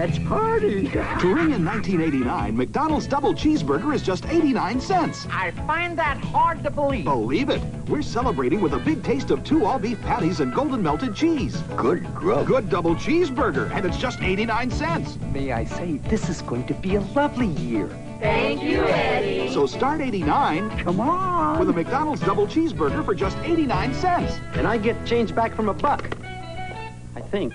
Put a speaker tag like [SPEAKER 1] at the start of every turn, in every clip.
[SPEAKER 1] let's party.
[SPEAKER 2] To ring in 1989, McDonald's double cheeseburger is just 89 cents.
[SPEAKER 1] I find that hard to believe.
[SPEAKER 2] Believe it. We're celebrating with a big taste of 2 all-beef patties and golden melted cheese.
[SPEAKER 1] Good grub.
[SPEAKER 2] Good double cheeseburger, and it's just 89 cents.
[SPEAKER 1] May I say, this is going to be a lovely year.
[SPEAKER 3] Thank you, Eddie.
[SPEAKER 2] So start 89
[SPEAKER 1] Come on.
[SPEAKER 2] with a McDonald's double cheeseburger for just 89 cents.
[SPEAKER 1] And I get change back from $1, I think.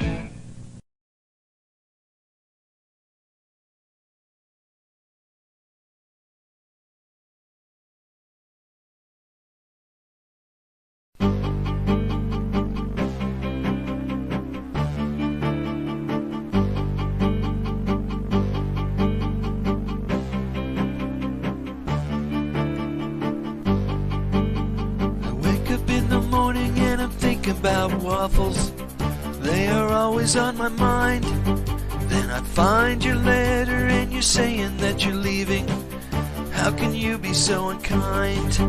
[SPEAKER 4] About waffles, they are always on my mind. Then I find your letter and you're saying that you're leaving. How can you be so unkind?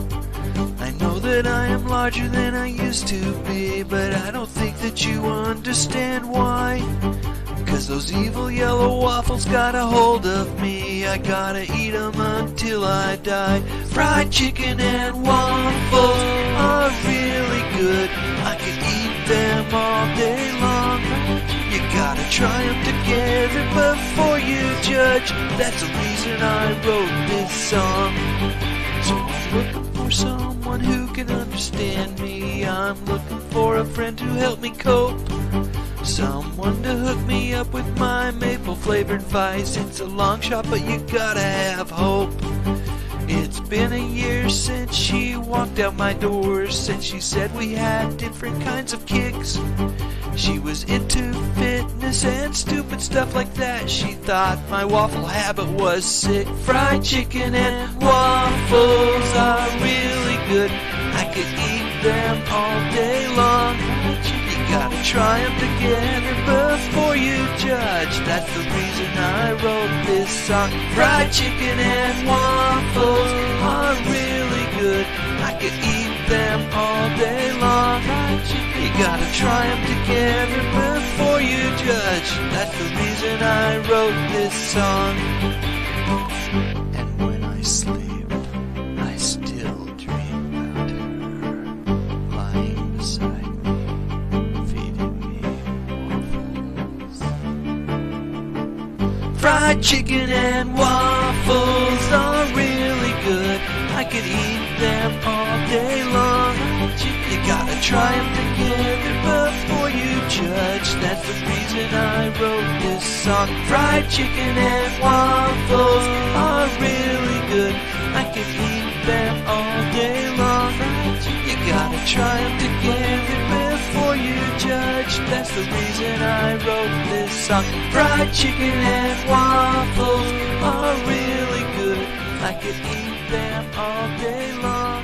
[SPEAKER 4] I know that I am larger than I used to be, but I don't think that you understand why. 'Cause those evil yellow waffles got a hold of me. I gotta eat them until I die. Fried chicken and waffles are really good. I could eat them all day long. You gotta try them together before you judge. That's the reason I wrote this song. So I'm looking for someone who can understand me. I'm looking for a friend to help me cope. Someone to hook me up with my maple flavored vice. It's a long shot, but you gotta have hope. It's been a year since she walked out my doors, since she said we had different kinds of kicks. She was into fitness and stupid stuff like that. She thought my waffle habit was sick. Fried chicken and waffles are really good. I could eat them all day long. You gotta try them together before you judge. That's the reason I wrote this song. Fried chicken and waffles are really good. I could eat them all day long. You gotta try them together before you judge. That's the reason I wrote this song. And when I sleep, I still dream about her lying beside me, feeding me waffles. Fried chicken and waffles are really good. I could eat them all day long. You gotta try them together before you judge. That's the reason I wrote this song. Fried chicken and waffles are really good. I could eat them all day long. You gotta try them together before you judge. That's the reason I wrote this song. Fried chicken and waffles are really good. I could eat them all day long.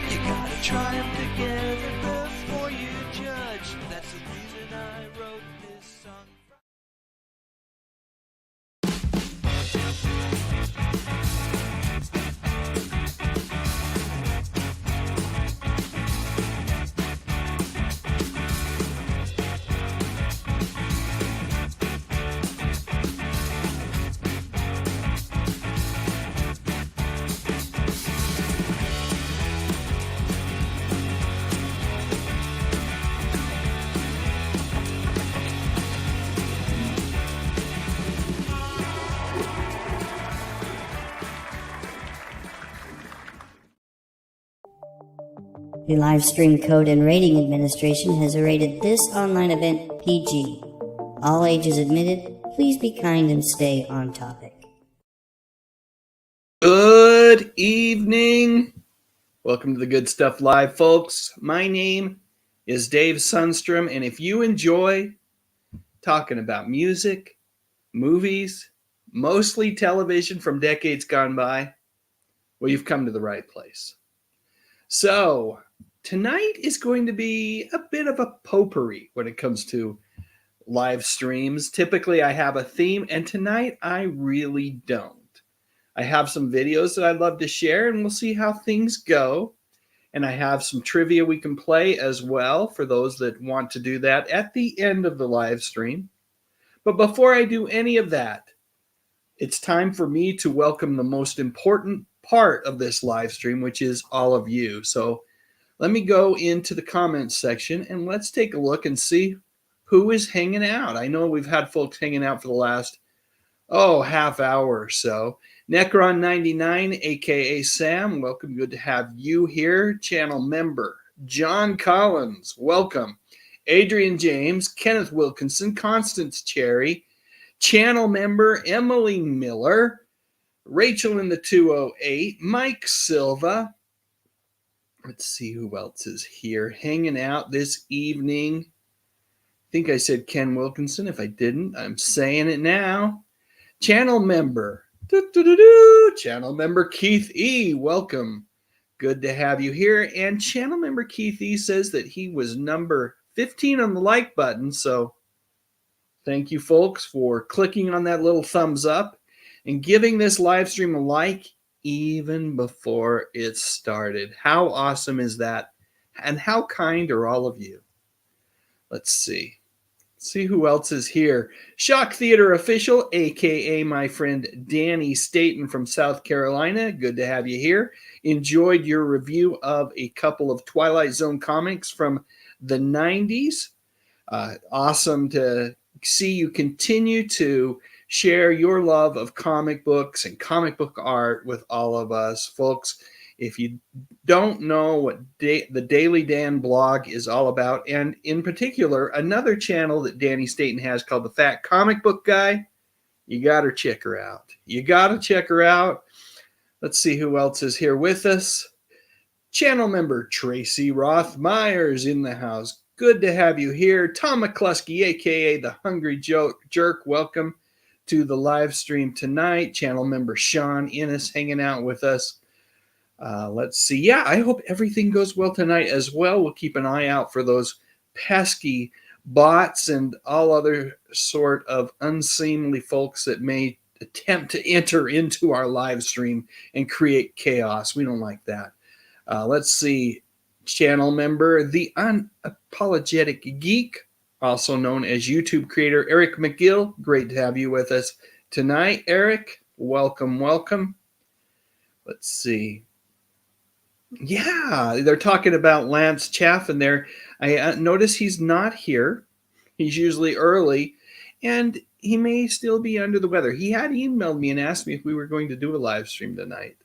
[SPEAKER 4] You gotta try them together before you judge. That's the reason I wrote this song.
[SPEAKER 5] The Live Stream Code and Rating Administration has rated this online event PG. All ages admitted. Please be kind and stay on topic.
[SPEAKER 6] Good evening. Welcome to the Good Stuff Live, folks. My name is Dave Sundstrom, and if you enjoy talking about music, movies, mostly television from decades gone by, well, you've come to the right place. So, tonight is going to be a bit of a potpourri when it comes to live streams. Typically, I have a theme, and tonight I really don't. I have some videos that I'd love to share, and we'll see how things go. And I have some trivia we can play as well for those that want to do that at the end of the live stream. But before I do any of that, it's time for me to welcome the most important part of this live stream, which is all of you. So let me go into the comments section and let's take a look and see who is hanging out. I know we've had folks hanging out for the last, half hour or so. Necron99, aka Sam, welcome. Good to have you here. Channel member John Collins, welcome. Adrian James, Kenneth Wilkinson, Constance Cherry, channel member Emily Miller, Rachel in the 208, Mike Silva. Let's see who else is here hanging out this evening. I think I said Ken Wilkinson. If I didn't, I'm saying it now. Channel member, channel member Keith E. Welcome. Good to have you here. And channel member Keith E. says that he was number 15 on the like button. So thank you, folks, for clicking on that little thumbs up and giving this live stream a like even before it started. How awesome is that? And how kind are all of you? Let's see. See who else is here. Shock Theater Official, aka my friend Danny Staten from South Carolina. Good to have you here. Enjoyed your review of a couple of Twilight Zone comics from the 90s. Awesome to see you continue to share your love of comic books and comic book art with all of us, folks. If you don't know what the Daily Dan blog is all about, and in particular, another channel that Danny Staten has called the Fat Comic Book Guy, you got to check her out. You got to check her out. Let's see who else is here with us. Channel member Tracy Roth Myers in the house. Good to have you here. Tom McCluskey, a.k.a. The Hungry Jerk, welcome to the live stream tonight. Channel member Sean Innes hanging out with us. Let's see. Yeah, I hope everything goes well tonight as well. We'll keep an eye out for those pesky bots and all other sort of unseemly folks that may attempt to enter into our live stream and create chaos. We don't like that. Let's see. Channel member, the Unapologetic Geek, also known as YouTube creator Eric McGill. Great to have you with us tonight, Eric. Welcome, welcome. Let's see. Yeah, they're talking about Lance Chaffin there. I notice he's not here. He's usually early, and he may still be under the weather. He had emailed me and asked me if we were going to do a live stream tonight.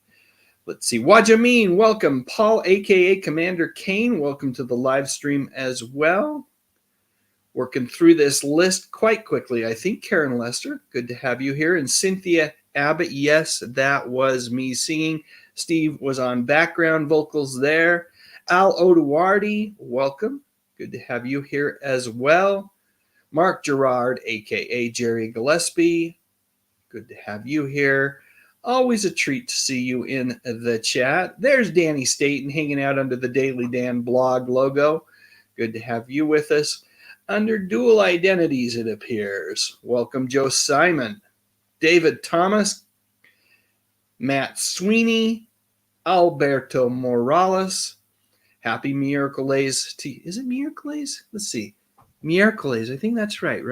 [SPEAKER 6] Let's see. Wajameen, welcome. Paul, a.k.a. Commander Kane, welcome to the live stream as well. Working through this list quite quickly. I think Karen Lester, good to have you here. And Cynthia Abbott, yes, that was me singing. Steve was on background vocals there. Al Oduardi, welcome. Good to have you here as well. Mark Gerard, a.k.a. Jerry Gillespie, good to have you here. Always a treat to see you in the chat. There's Danny Staten hanging out under the Daily Dan blog logo. Good to have you with us. Under dual identities, it appears. Welcome, Joe Simon, David Thomas, Matt Sweeney, Alberto Morales. Happy Miércoles to you. Is it Miércoles? Let's see. Miércoles. I think that's right?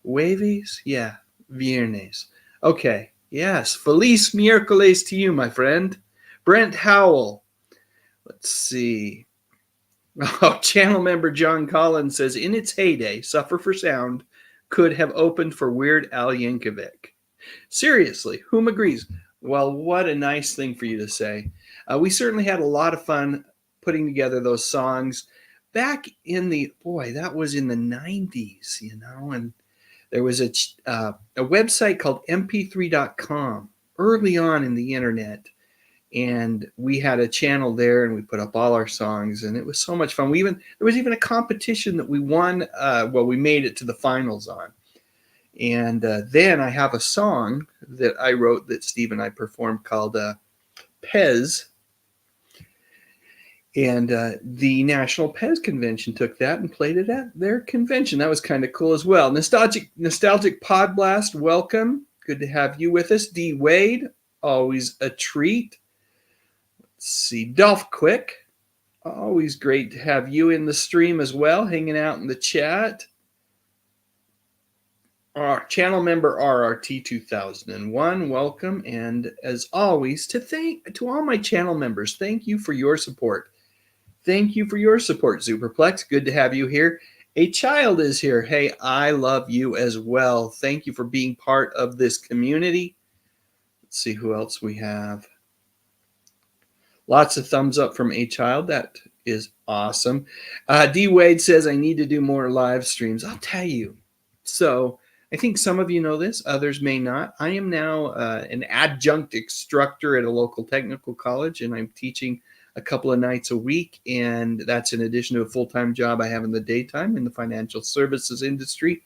[SPEAKER 6] Jueves? Yeah. Viernes. Okay. Yes. Feliz Miércoles to you, my friend. Brent Howell. Let's see. Oh, channel member John Collins says, in its heyday, Suffer for Sound could have opened for Weird Al Yankovic. Seriously, whom agrees? Well, what a nice thing for you to say. We certainly had a lot of fun putting together those songs back in that was in the 90s, and there was a website called mp3.com early on in the internet. And we had a channel there, and we put up all our songs, and it was so much fun. There was even a competition that we won. We made it to the finals on. And then I have a song that I wrote that Steve and I performed called Pez. And the National Pez Convention took that and played it at their convention. That was kind of cool as well. Nostalgic Pod Blast, welcome. Good to have you with us. D. Wade, always a treat. Let's see. Dolph Quick, always great to have you in the stream as well, hanging out in the chat. our channel member RRT 2001, welcome. And as always, to all my channel members, thank you for your support. Thank you for your support, Superplex. Good to have you here. A child is here. Hey, I love you as well. Thank you for being part of this community. Let's see who else we have. Lots of thumbs up from A Child. That is awesome. D Wade says, I need to do more live streams. I'll tell you. So I think some of you know this, others may not. I am now an adjunct instructor at a local technical college, and I'm teaching a couple of nights a week, and that's in addition to a full-time job I have in the daytime in the financial services industry.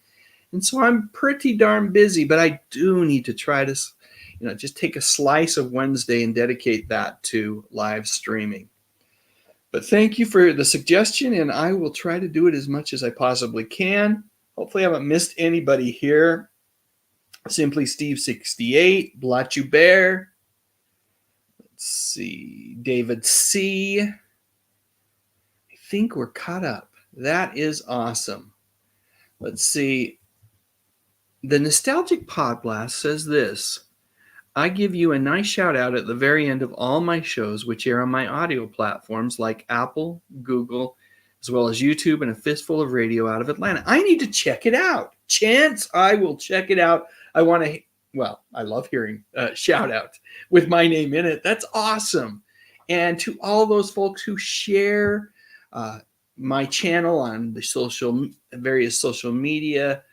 [SPEAKER 6] And so I'm pretty darn busy, but I do need to try to, just take a slice of Wednesday and dedicate that to live streaming. But thank you for the suggestion, and I will try to do it as much as I possibly can. Hopefully I haven't missed anybody here. Simply Steve 68, Blotchu Bear. Let's see, David C. I think we're caught up. That is awesome. Let's see. The Nostalgic Podblast says this. I give you a nice shout out at the very end of all my shows, which air on my audio platforms like Apple, Google, as well as YouTube and a fistful of radio out of Atlanta. I need to check it out. Chance, I will check it out. I love hearing shout out with my name in it. That's awesome. And to all those folks who share my channel on the various social media,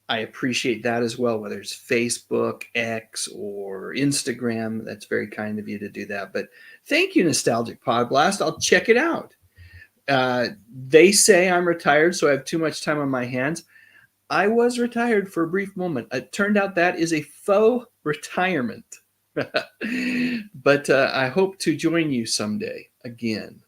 [SPEAKER 6] I appreciate that as well, whether it's Facebook, X, or Instagram. That's very kind of you to do that. But thank you, Nostalgic Podblast. I'll check it out. They say I'm retired, so I have too much time on my hands. I was retired for a brief moment. It turned out that is a faux retirement. But I hope to join you someday again.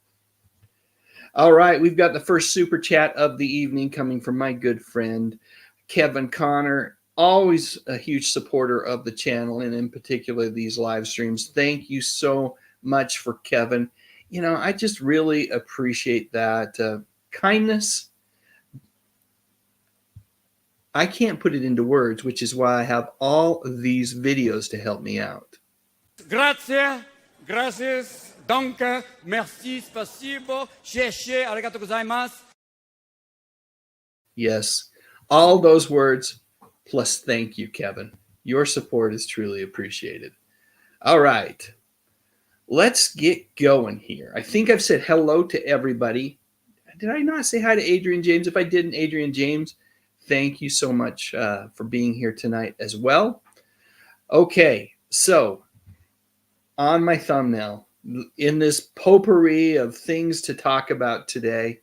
[SPEAKER 6] All right, we've got the first super chat of the evening coming from my good friend, Kevin Connor, always a huge supporter of the channel and in particular these live streams. Thank you so much for Kevin. I just really appreciate that kindness. I can't put it into words, which is why I have all of these videos to help me out.
[SPEAKER 7] Grazie, gracias, danke, merci, spasibo, sheshe, arigato gozaimasu.
[SPEAKER 6] Yes, all those words plus thank you, Kevin. Your support is truly appreciated. All right, let's get going here. I think I've said hello to everybody. Did I not say hi to Adrian James? If I didn't, Adrian James, thank you so much for being here tonight as well. Okay, so on my thumbnail, in this potpourri of things to talk about today,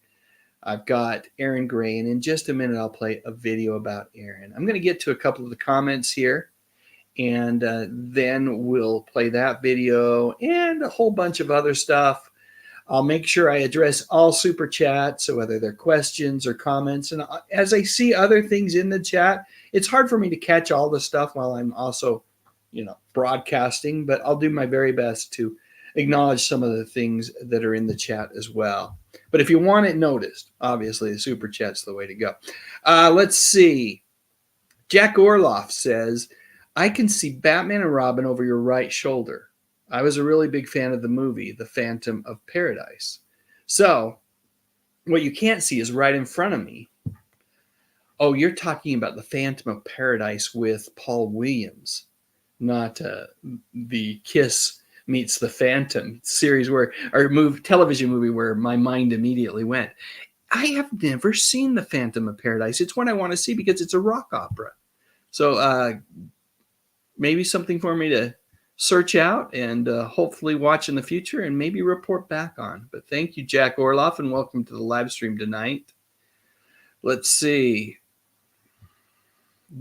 [SPEAKER 6] I've got Aaron Gray, and in just a minute, I'll play a video about Aaron. I'm going to get to a couple of the comments here, and then we'll play that video and a whole bunch of other stuff. I'll make sure I address all super chats, so whether they're questions or comments. And as I see other things in the chat, it's hard for me to catch all the stuff while I'm also, broadcasting, but I'll do my very best to acknowledge some of the things that are in the chat as well. But if you want it noticed, obviously the super chat's the way to go. Let's see. Jack Orloff says, I can see Batman and Robin over your right shoulder. I was a really big fan of the movie, The Phantom of Paradise. So what you can't see is right in front of me. Oh, you're talking about The Phantom of Paradise with Paul Williams, not the Kiss Meets the Phantom series television movie where my mind immediately went. I have never seen The Phantom of Paradise. It's one I want to see because it's a rock opera. So maybe something for me to search out and hopefully watch in the future and maybe report back on. But thank you, Jack Orloff, and welcome to the live stream tonight. Let's see.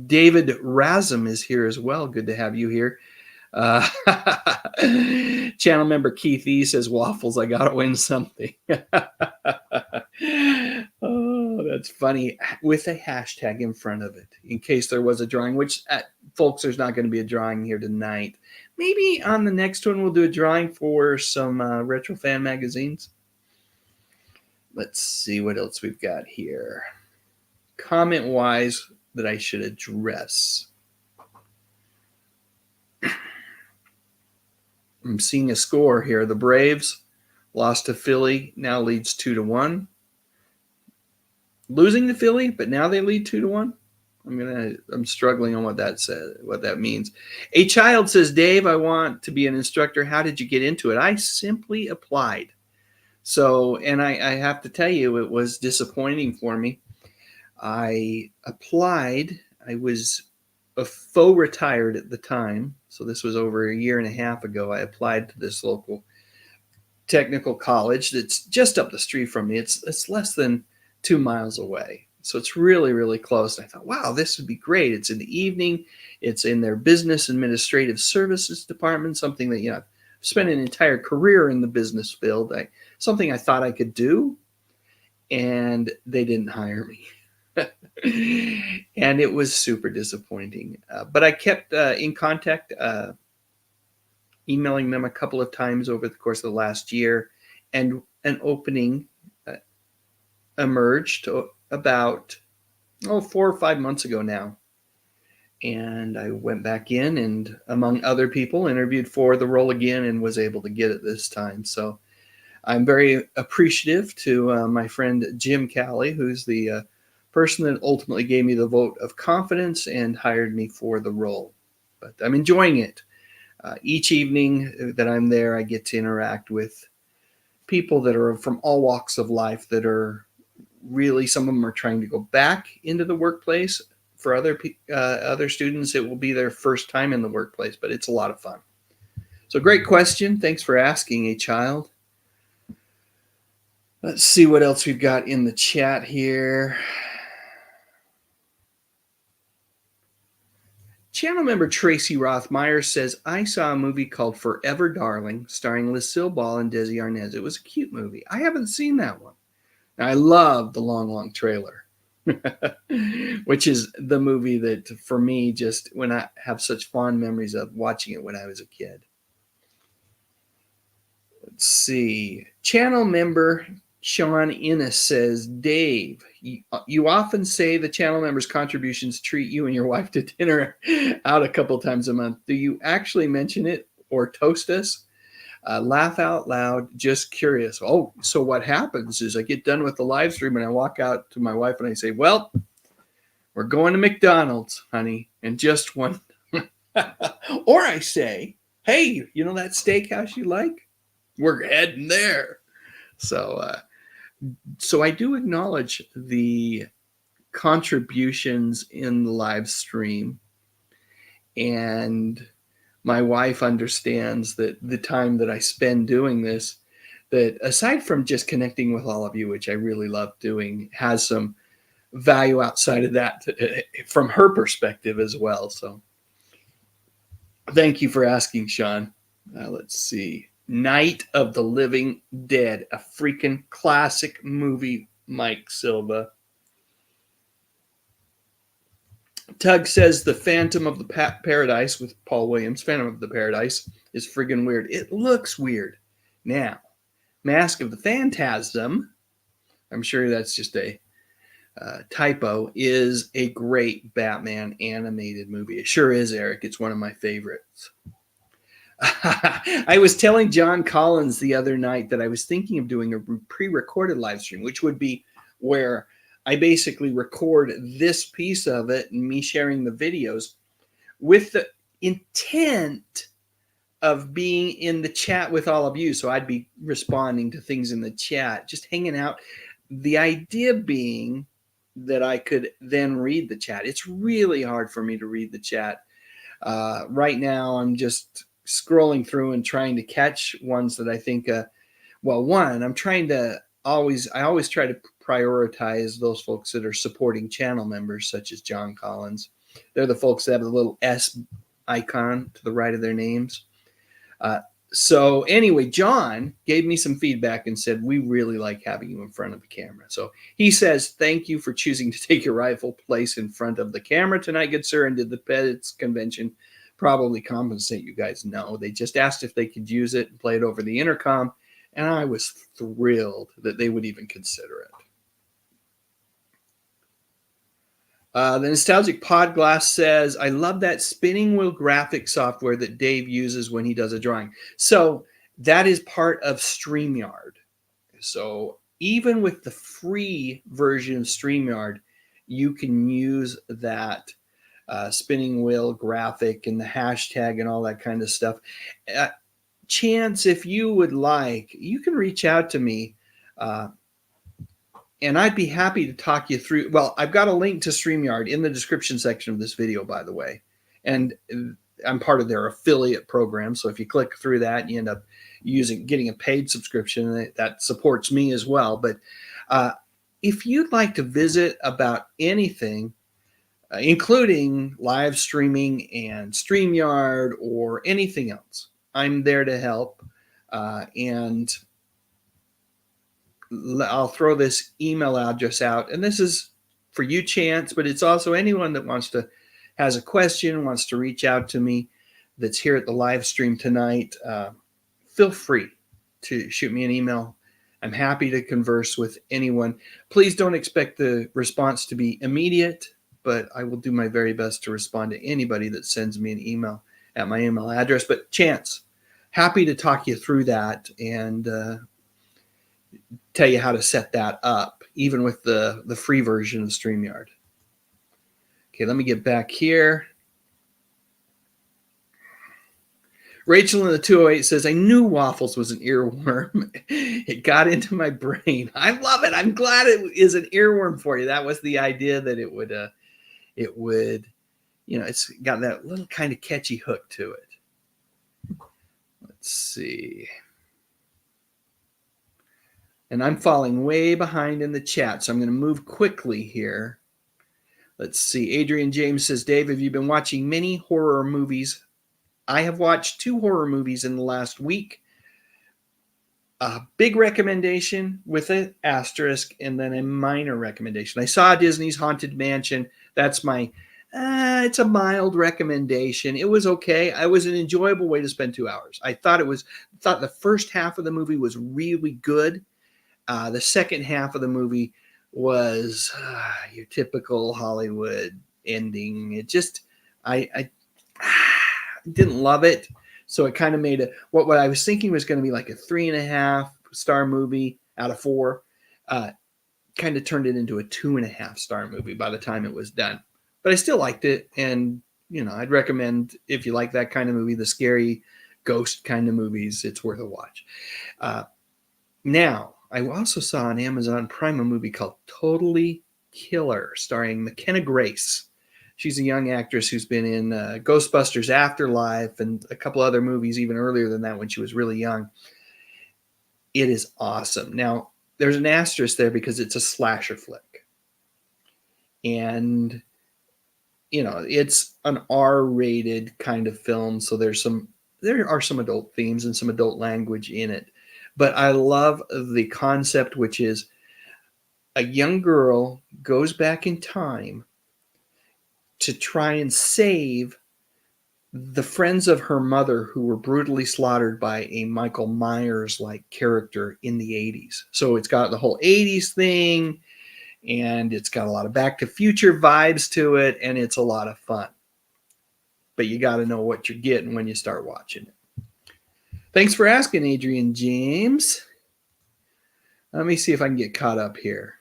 [SPEAKER 6] David Razum is here as well. Good to have you here. Channel member Keith E says, Waffles, I gotta win something. Oh, that's funny, with a hashtag in front of it in case there was a drawing, which folks, there's not going to be a drawing here tonight. Maybe on the next one we'll do a drawing for some retro fan magazines. Let's see what else we've got here. comment-wise that I should address. I'm seeing a score here. The Braves lost to Philly, now leads 2-1. Losing to Philly, but now they lead 2-1. I'm struggling on what that says, what that means. A child says, Dave, I want to be an instructor. How did you get into it? I simply applied. So, and I have to tell you, it was disappointing for me. I applied. I was a faux retired at the time. So this was over a year and a half ago. I applied to this local technical college that's just up the street from me. It's less than 2 miles away. So it's really, really close. And I thought, wow, this would be great. It's in the evening. It's in their business administrative services department, something that, I've spent an entire career in the business field. Something I thought I could do, and they didn't hire me. And it was super disappointing. But I kept in contact, emailing them a couple of times over the course of the last year, and an opening emerged about 4 or 5 months ago now. And I went back in and, among other people, interviewed for the role again and was able to get it this time. So I'm very appreciative to my friend Jim Calley, who's the person that ultimately gave me the vote of confidence and hired me for the role. But I'm enjoying it. Each evening that I'm there, I get to interact with people that are from all walks of life that are really, some of them are trying to go back into the workplace. For other students, it will be their first time in the workplace, but it's a lot of fun. So great question. Thanks for asking, a child. Let's see what else we've got in the chat here. Channel member Tracy Rothmeyer says, I saw a movie called Forever Darling starring Lucille Ball and Desi Arnaz. It was a cute movie. I haven't seen that one. I love the Long, Long Trailer, which is the movie that, for me, just when I have such fond memories of watching it when I was a kid. Let's see. Channel member Sean Innes says, Dave, you often say the channel members' contributions treat you and your wife to dinner out a couple times a month. Do you actually mention it or toast us? Laugh out loud, just curious. Oh, so what happens is I get done with the live stream and I walk out to my wife and I say, well, we're going to McDonald's, honey, and just one. Or I say, hey, you know that steakhouse you like? We're heading there. So I do acknowledge the contributions in the live stream, and my wife understands that the time that I spend doing this, that aside from just connecting with all of you, which I really love doing, has some value outside of that from her perspective as well. So thank you for asking, Sean. Let's see. Night of the Living Dead, a freaking classic movie, Mike Silva. Tug says the Phantom of the Paradise with Paul Williams, Phantom of the Paradise, is friggin' weird. It looks weird. Now, Mask of the Phantasm, I'm sure that's just a typo, is a great Batman animated movie. It sure is, Eric. It's one of my favorites. I was telling John Collins the other night that I was thinking of doing a pre-recorded live stream, which would be where I basically record this piece of it and me sharing the videos with the intent of being in the chat with all of you. So I'd be responding to things in the chat, just hanging out. The idea being that I could then read the chat. It's really hard for me to read the chat. Right now, I'm just scrolling through and trying to catch ones that I think, one, I'm trying to I always try to prioritize those folks that are supporting channel members, such as John Collins. They're the folks that have the little S icon to the right of their names. So anyway, John gave me some feedback and said, we really like having you in front of the camera. So he says, thank you for choosing to take your rightful place in front of the camera tonight, good sir. And did the Pets convention probably compensate you guys? No, they just asked if they could use it and play it over the intercom. And I was thrilled that they would even consider it. The Nostalgic Podglass says, I love that spinning wheel graphic software that Dave uses when he does a drawing. So that is part of StreamYard. So even with the free version of StreamYard, you can use that spinning wheel graphic and the hashtag and all that kind of stuff. Chance, if you would like, you can reach out to me. And I'd be happy to talk you through. Well, I've got a link to StreamYard in the description section of this video, by the way. And I'm part of their affiliate program. So if you click through that, you end up getting a paid subscription that supports me as well. But if you'd like to visit about anything, including live streaming and StreamYard or anything else, I'm there to help. And I'll throw this email address out, and this is for you, Chance, but it's also anyone that has a question, wants to reach out to me that's here at the live stream tonight. Feel free to shoot me an email. I'm happy to converse with anyone. Please don't expect the response to be immediate, but I will do my very best to respond to anybody that sends me an email at my email address. But Chance, happy to talk you through that and tell you how to set that up, even with the free version of StreamYard. Okay, let me get back here. Rachel in the 208 says, I knew Waffles was an earworm. It got into my brain. I love it. I'm glad it is an earworm for you. That was the idea, that it would, it's got that little kind of catchy hook to it. Let's see. And I'm falling way behind in the chat, so I'm going to move quickly here. Let's see. Adrian James says, Dave, have you been watching many horror movies? I have watched 2 horror movies in the last week. A big recommendation with an asterisk, and then a minor recommendation. I saw Disney's Haunted Mansion. That's my, it's a mild recommendation. It was okay. It was an enjoyable way to spend 2 hours. I thought the first half of the movie was really good. The second half of the movie was your typical Hollywood ending. It just, I didn't love it. So it kind of made what I was thinking was going to be like a 3.5 star movie out of 4, kind of turned it into a 2.5 star movie by the time it was done. But I still liked it. And, I'd recommend, if you like that kind of movie, the scary ghost kind of movies, it's worth a watch. Now, I also saw on Amazon Prime a movie called Totally Killer, starring McKenna Grace. She's a young actress who's been in Ghostbusters Afterlife and a couple other movies even earlier than that when she was really young. It is awesome. Now, there's an asterisk there because it's a slasher flick. And, it's an R-rated kind of film, so there are some adult themes and some adult language in it. But I love the concept, which is a young girl goes back in time to try and save the friends of her mother who were brutally slaughtered by a Michael Myers-like character in the 80s. So it's got the whole 80s thing, and it's got a lot of Back to Future vibes to it, and it's a lot of fun. But you got to know what you're getting when you start watching it. Thanks for asking, Adrian James. Let me see if I can get caught up here.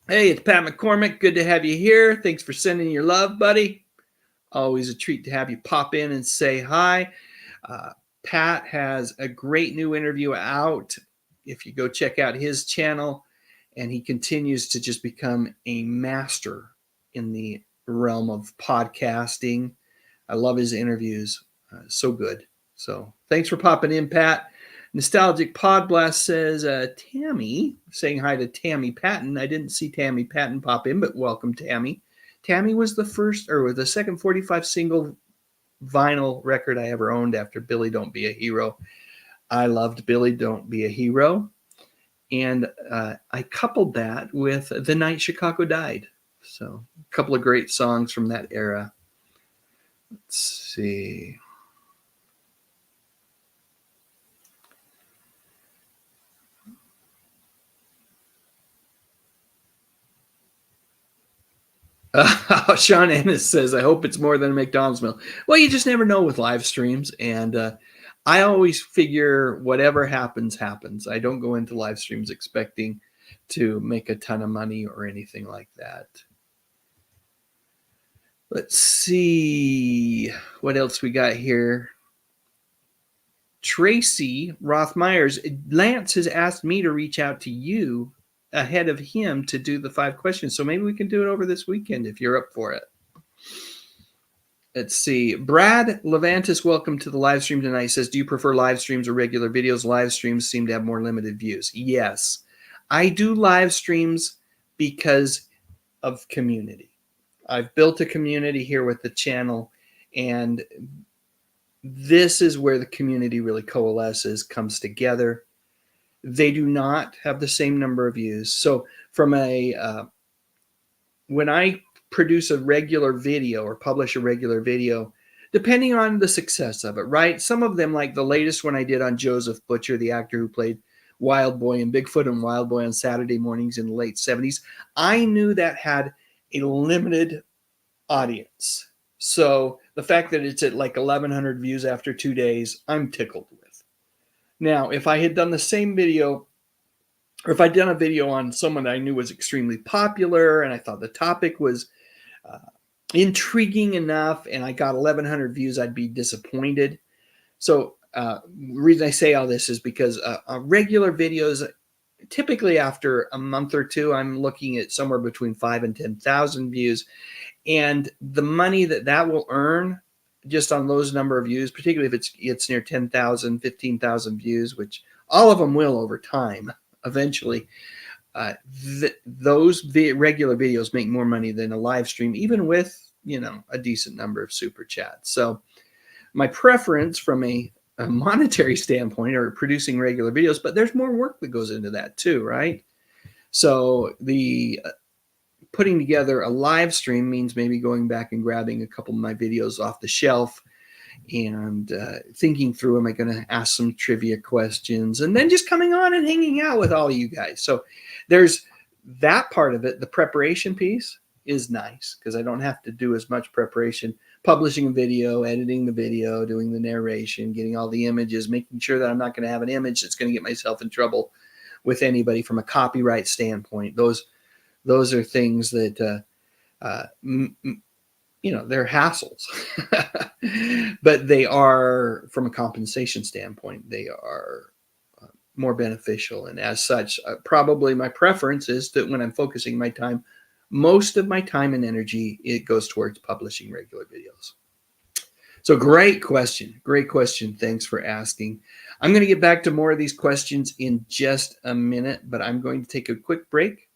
[SPEAKER 6] Hey, it's Pat McCormick. Good to have you here. Thanks for sending your love, buddy. Always a treat to have you pop in and say hi. Pat has a great new interview out. If you go check out his channel, and he continues to just become a master in the realm of podcasting. I love his interviews. So good. So thanks for popping in, Pat. Nostalgic Podblast says, Tammy, saying hi to Tammy Patton. I didn't see Tammy Patton pop in, but welcome, Tammy. Tammy was the second 45 single vinyl record I ever owned after Billy Don't Be a Hero. I loved Billy Don't Be a Hero. And I coupled that with The Night Chicago Died. So a couple of great songs from that era. Let's see. Sean Ennis says, I hope it's more than a McDonald's meal. Well, you just never know with live streams. And I always figure whatever happens, happens. I don't go into live streams expecting to make a ton of money or anything like that. Let's see what else we got here. Tracy Roth-Myers, Lance has asked me to reach out to you ahead of him to do the 5 questions. So maybe we can do it over this weekend if you're up for it. Let's see. Brad Levantis, welcome to the live stream tonight. Says, do you prefer live streams or regular videos? Live streams seem to have more limited views. Yes. I do live streams because of community. I've built a community here with the channel, and this is where the community really coalesces, comes together. They do not have the same number of views. So from when I produce a regular video or publish a regular video, depending on the success of it, right? Some of them, like the latest one I did on Joseph Butcher, the actor who played Wild Boy in Bigfoot and Wild Boy on Saturday mornings in the late 70s, I knew that had a limited audience. So the fact that it's at like 1,100 views after 2 days, I'm tickled with. Now, if I had done the same video, or if I'd done a video on someone that I knew was extremely popular and I thought the topic was intriguing enough and I got 1,100 views, I'd be disappointed. So the reason I say all this is because regular videos, typically after a month or two, I'm looking at somewhere between 5,000 and 10,000 views. And the money that will earn just on those number of views, particularly if it's near 10,000, 15,000 views, which all of them will over time, eventually, those regular videos make more money than a live stream, even with, a decent number of super chats. So my preference from a monetary standpoint are producing regular videos, but there's more work that goes into that too, right? So the putting together a live stream means maybe going back and grabbing a couple of my videos off the shelf and thinking through, am I going to ask some trivia questions, and then just coming on and hanging out with all you guys. So there's that part of it. The preparation piece is nice because I don't have to do as much preparation, publishing a video, editing the video, doing the narration, getting all the images, making sure that I'm not going to have an image that's going to get myself in trouble with anybody from a copyright standpoint. Those are things that, they're hassles, but they are, from a compensation standpoint, they are more beneficial. And as such, probably my preference is that when I'm focusing my time, most of my time and energy, it goes towards publishing regular videos. So great question. Great question. Thanks for asking. I'm going to get back to more of these questions in just a minute, but I'm going to take a quick break,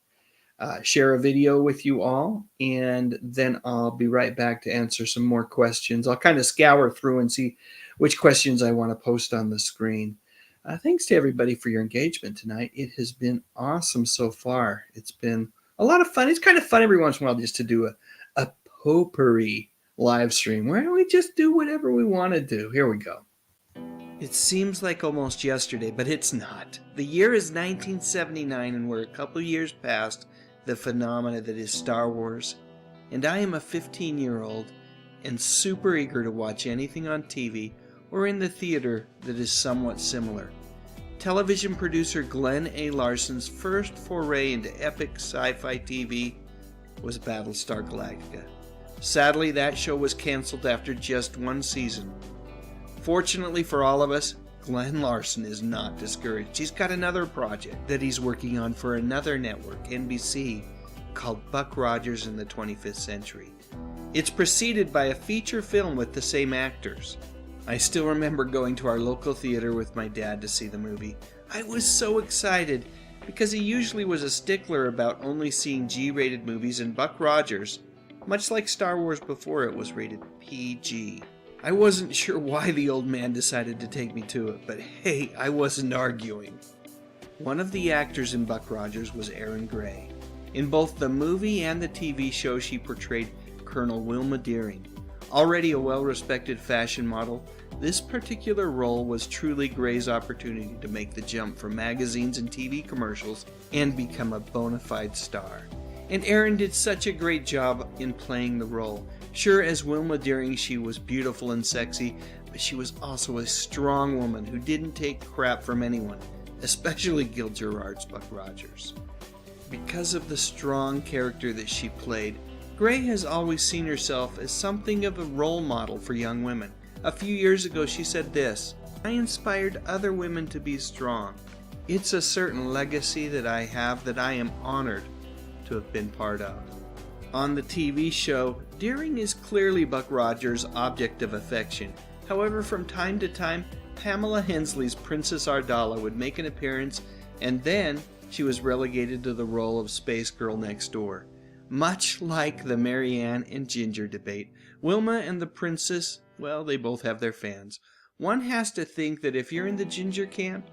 [SPEAKER 6] share a video with you all, and then I'll be right back to answer some more questions. I'll kind of scour through and see which questions I want to post on the screen. Thanks to everybody for your engagement tonight. It has been awesome so far. It's been a lot of fun. It's kind of fun every once in a while just to do a potpourri live stream where we just do whatever we want to do. Here we go. It seems like almost yesterday, but it's not. The year is 1979, and we're a couple years past the phenomena that is Star Wars. And I am a 15-year-old and super eager to watch anything on TV or in the theater that is somewhat similar. Television producer Glenn A. Larson's first foray into epic sci-fi TV was Battlestar Galactica. Sadly, that show was canceled after just one season. Fortunately for all of us, Glenn Larson is not discouraged. He's got another project that he's working on for another network, NBC, called Buck Rogers in the 25th Century. It's preceded by a feature film with the same actors. I still remember going to our local theater with my dad to see the movie. I was so excited because he usually was a stickler about only seeing G-rated movies, and Buck Rogers, much like Star Wars before it, was rated PG. I wasn't sure why the old man decided to take me to it, but hey, I wasn't arguing. One of the actors in Buck Rogers was Erin Gray. In both the movie and the TV show, she portrayed Colonel Wilma Deering. Already a well-respected fashion model, this particular role was truly Gray's opportunity to make the jump from magazines and TV commercials and become a bona fide star. And Erin did such a great job in playing the role. Sure, as Wilma Deering, she was beautiful and sexy, but she was also a strong woman who didn't take crap from anyone, especially Gil Gerard's Buck Rogers. Because of the strong character that she played, Gray has always seen herself as something of a role model for young women. A few years ago she said this, "I inspired other women to be strong. It's a certain legacy that I have that I am honored to have been part of." On the TV show, Deering is clearly Buck Rogers' object of affection. However, from time to time, Pamela Hensley's Princess Ardala would make an appearance, and then she was relegated to the role of Space Girl Next Door. Much like the Marianne and Ginger debate, Wilma and the Princess, well, they both have their fans. One has to think that if you're in the Ginger camp,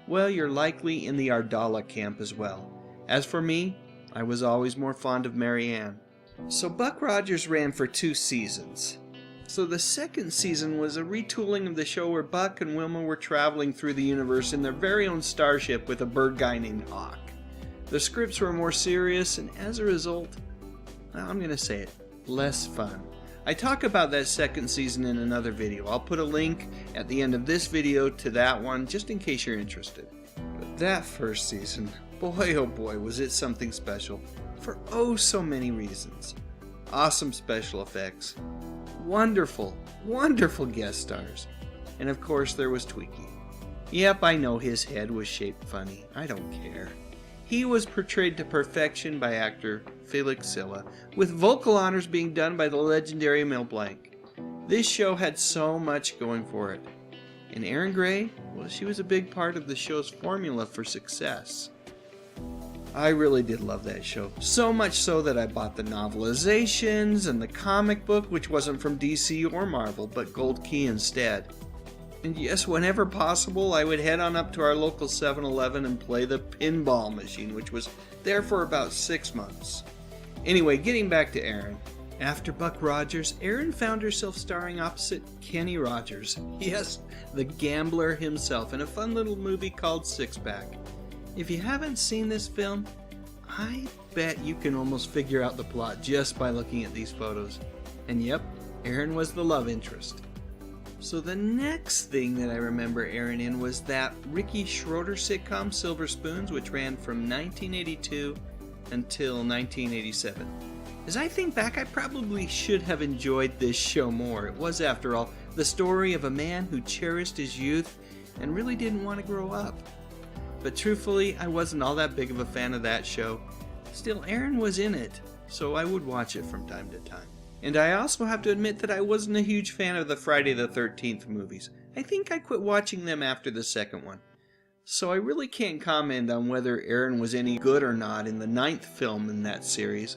[SPEAKER 6] well, you're likely in the Ardala camp as well. As for me, I was always more fond of Marianne. So Buck Rogers ran for 2 seasons. So the second season was a retooling of the show where Buck and Wilma were traveling through the universe in their very own starship with a bird guy named Hawk. The scripts were more serious, and as a result, well, I'm going to say it, less fun. I talk about that second season in another video. I'll put a link at the end of this video to that one, just in case you're interested. But that first season, boy oh boy, was it something special, for oh so many reasons. Awesome special effects, wonderful, wonderful guest stars, and of course there was Tweaky. Yep, I know his head was shaped funny, I don't care. He was portrayed to perfection by actor Felix Silla, with vocal honors being done by the legendary Mel Blanc. This show had so much going for it. And Erin Gray, well, she was a big part of the show's formula for success. I really did love that show, so much so that I bought the novelizations and the comic book, which wasn't from DC or Marvel, but Gold Key instead. And yes, whenever possible, I would head on up to our local 7-Eleven and play the pinball machine, which was there for about 6 months. Anyway, getting back to Erin. After Buck Rogers, Erin found herself starring opposite Kenny Rogers, yes, the gambler himself, in a fun little movie called Six Pack. If you haven't seen this film, I bet you can almost figure out the plot just by looking at these photos. And yep, Erin was the love interest. So the next thing that I remember Erin in was that Ricky Schroeder sitcom Silver Spoons, which ran from 1982 until 1987. As I think back, I probably should have enjoyed this show more. It was, after all, the story of a man who cherished his youth and really didn't want to grow up. But truthfully, I wasn't all that big of a fan of that show. Still, Erin was in it, so I would watch it from time to time. And I also have to admit that I wasn't a huge fan of the Friday the 13th movies. I think I quit watching them after the second one. So I really can't comment on whether Erin was any good or not in the 9th film in that series.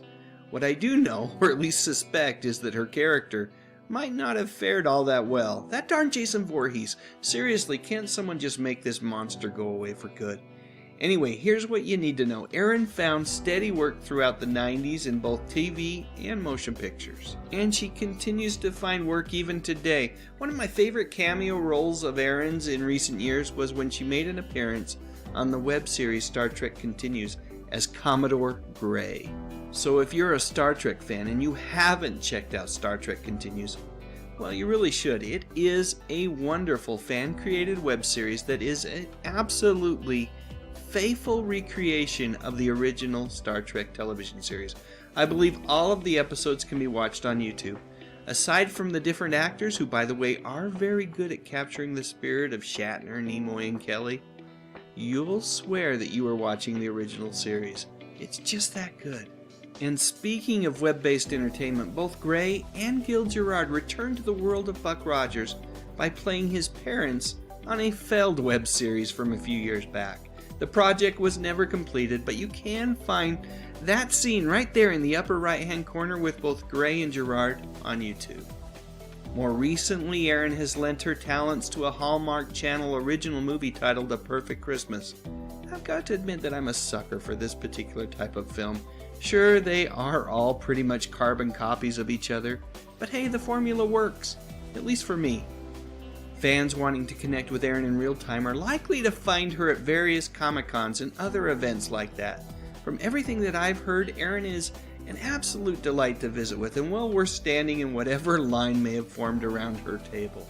[SPEAKER 6] What I do know, or at least suspect, is that her character might not have fared all that well. That darn Jason Voorhees. Seriously, can't someone just make this monster go away for good? Anyway, here's what you need to know. Erin found steady work throughout the 90s in both TV and motion pictures. And she continues to find work even today. One of my favorite cameo roles of Erin's in recent years was when she made an appearance on the web series Star Trek Continues as Commodore Gray. So if you're a Star Trek fan and you haven't checked out Star Trek Continues, well, you really should. It is a wonderful fan-created web series that is an absolutely faithful recreation of the original Star Trek television series. I believe all of the episodes can be watched on YouTube. Aside from the different actors, who by the way are very good at capturing the spirit of Shatner, Nimoy, and Kelly, you'll swear that you are watching the original series. It's just that good. And speaking of web-based entertainment, both Gray and Gil Gerard returned to the world of Buck Rogers by playing his parents on a failed web series from a few years back. The project was never completed, but you can find that scene right there in the upper right-hand corner with both Gray and Gerard on YouTube. More recently, Erin has lent her talents to a Hallmark Channel original movie titled A Perfect Christmas. I've got to admit that I'm a sucker for this particular type of film. Sure, they are all pretty much carbon copies of each other, but hey, the formula works, at least for me. Fans wanting to connect with Erin in real time are likely to find her at various Comic-Cons and other events like that. From everything that I've heard, Erin is an absolute delight to visit with and well worth standing in whatever line may have formed around her table.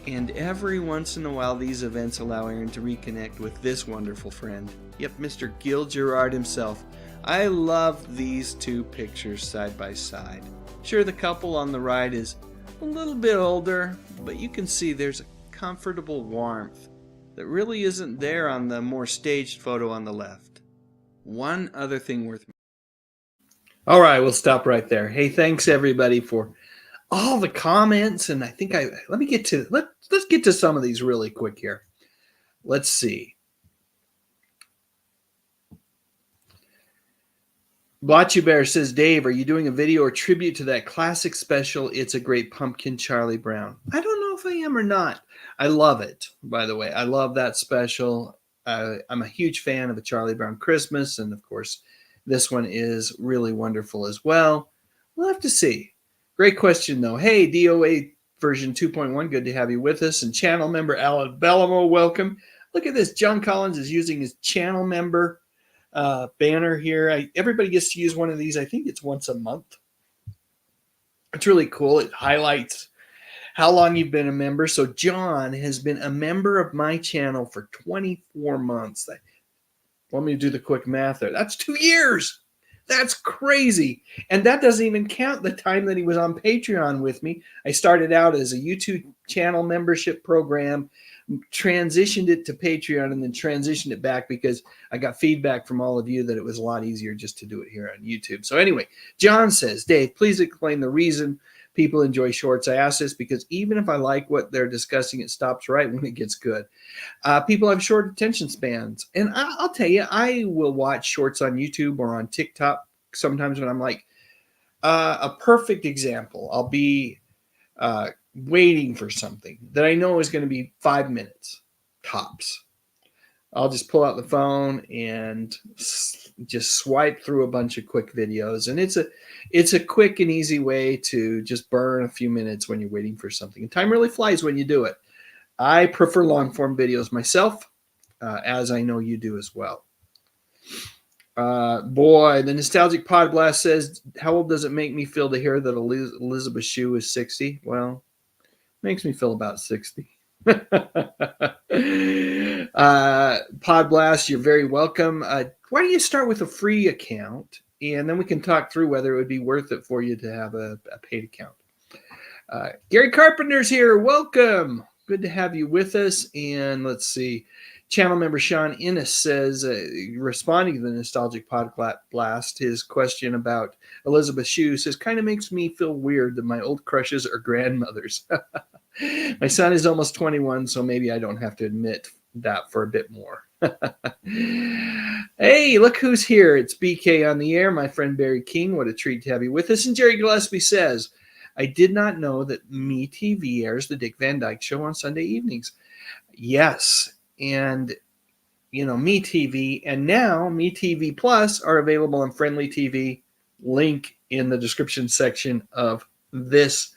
[SPEAKER 6] And every once in a while these events allow Erin to reconnect with this wonderful friend. Yep, Mr. Gil Gerard himself. I love these two pictures side by side. Sure, the couple on the right is a little bit older, but you can see there's a comfortable warmth that really isn't there on the more staged photo on the left. One other thing worth mentioning. All right, we'll stop right there. Hey, thanks everybody for all the comments, and I think let's get to some of these really quick here. Let's see. Blotchy Bear says, Dave, are you doing a video or tribute to that classic special, It's a Great Pumpkin, Charlie Brown? I don't know if I am or not. I love it, by the way. I love that special. I'm a huge fan of A Charlie Brown Christmas, and of course, this one is really wonderful as well. We'll have to see. Great question, though. Hey, DOA version 2.1, good to have you with us. And channel member Alan Bellamo, welcome. Look at this. John Collins is using his channel member banner here. Everybody gets to use one of these. I think it's once a month. It's really cool. It highlights how long you've been a member. So John has been a member of my channel for 24 months. Let me do the quick math there. That's 2 years. That's crazy. And that doesn't even count the time that he was on Patreon with me. I started out as a YouTube channel membership program, transitioned it to Patreon, and then transitioned it back because I got feedback from all of you that it was a lot easier just to do it here on YouTube. So anyway, John says, Dave, please explain the reason people enjoy shorts. I ask this because even if I like what they're discussing, it stops right when it gets good. People have short attention spans. And I'll tell you, I will watch shorts on YouTube or on TikTok sometimes when I'm like, a perfect example. I'll be waiting for something that I know is going to be 5 minutes tops. I'll just pull out the phone and just swipe through a bunch of quick videos. And it's a quick and easy way to just burn a few minutes when you're waiting for something. And time really flies when you do it. I prefer long form videos myself, as I know you do as well. Boy, the Nostalgic Pod Blast says, how old does it make me feel to hear that Elizabeth Shue is 60? Well, makes me feel about 60. Pod Blast, you're very welcome. Why don't you start with a free account, and then we can talk through whether it would be worth it for you to have a paid account. Gary Carpenter's here. Welcome. Good to have you with us. And let's see. Channel member Sean Innes says, responding to the Nostalgic Pod Blast, his question about Elizabeth Shue says, kind of makes me feel weird that my old crushes are grandmothers. My son is almost 21, so maybe I don't have to admit that for a bit more. Hey, look who's here. It's BK on the air, my friend Barry King. What a treat to have you with us. And Jerry Gillespie says, I did not know that MeTV airs the Dick Van Dyke Show on Sunday evenings. Yes, and MeTV and now MeTV Plus are available on Friendly TV. Link in the description section of this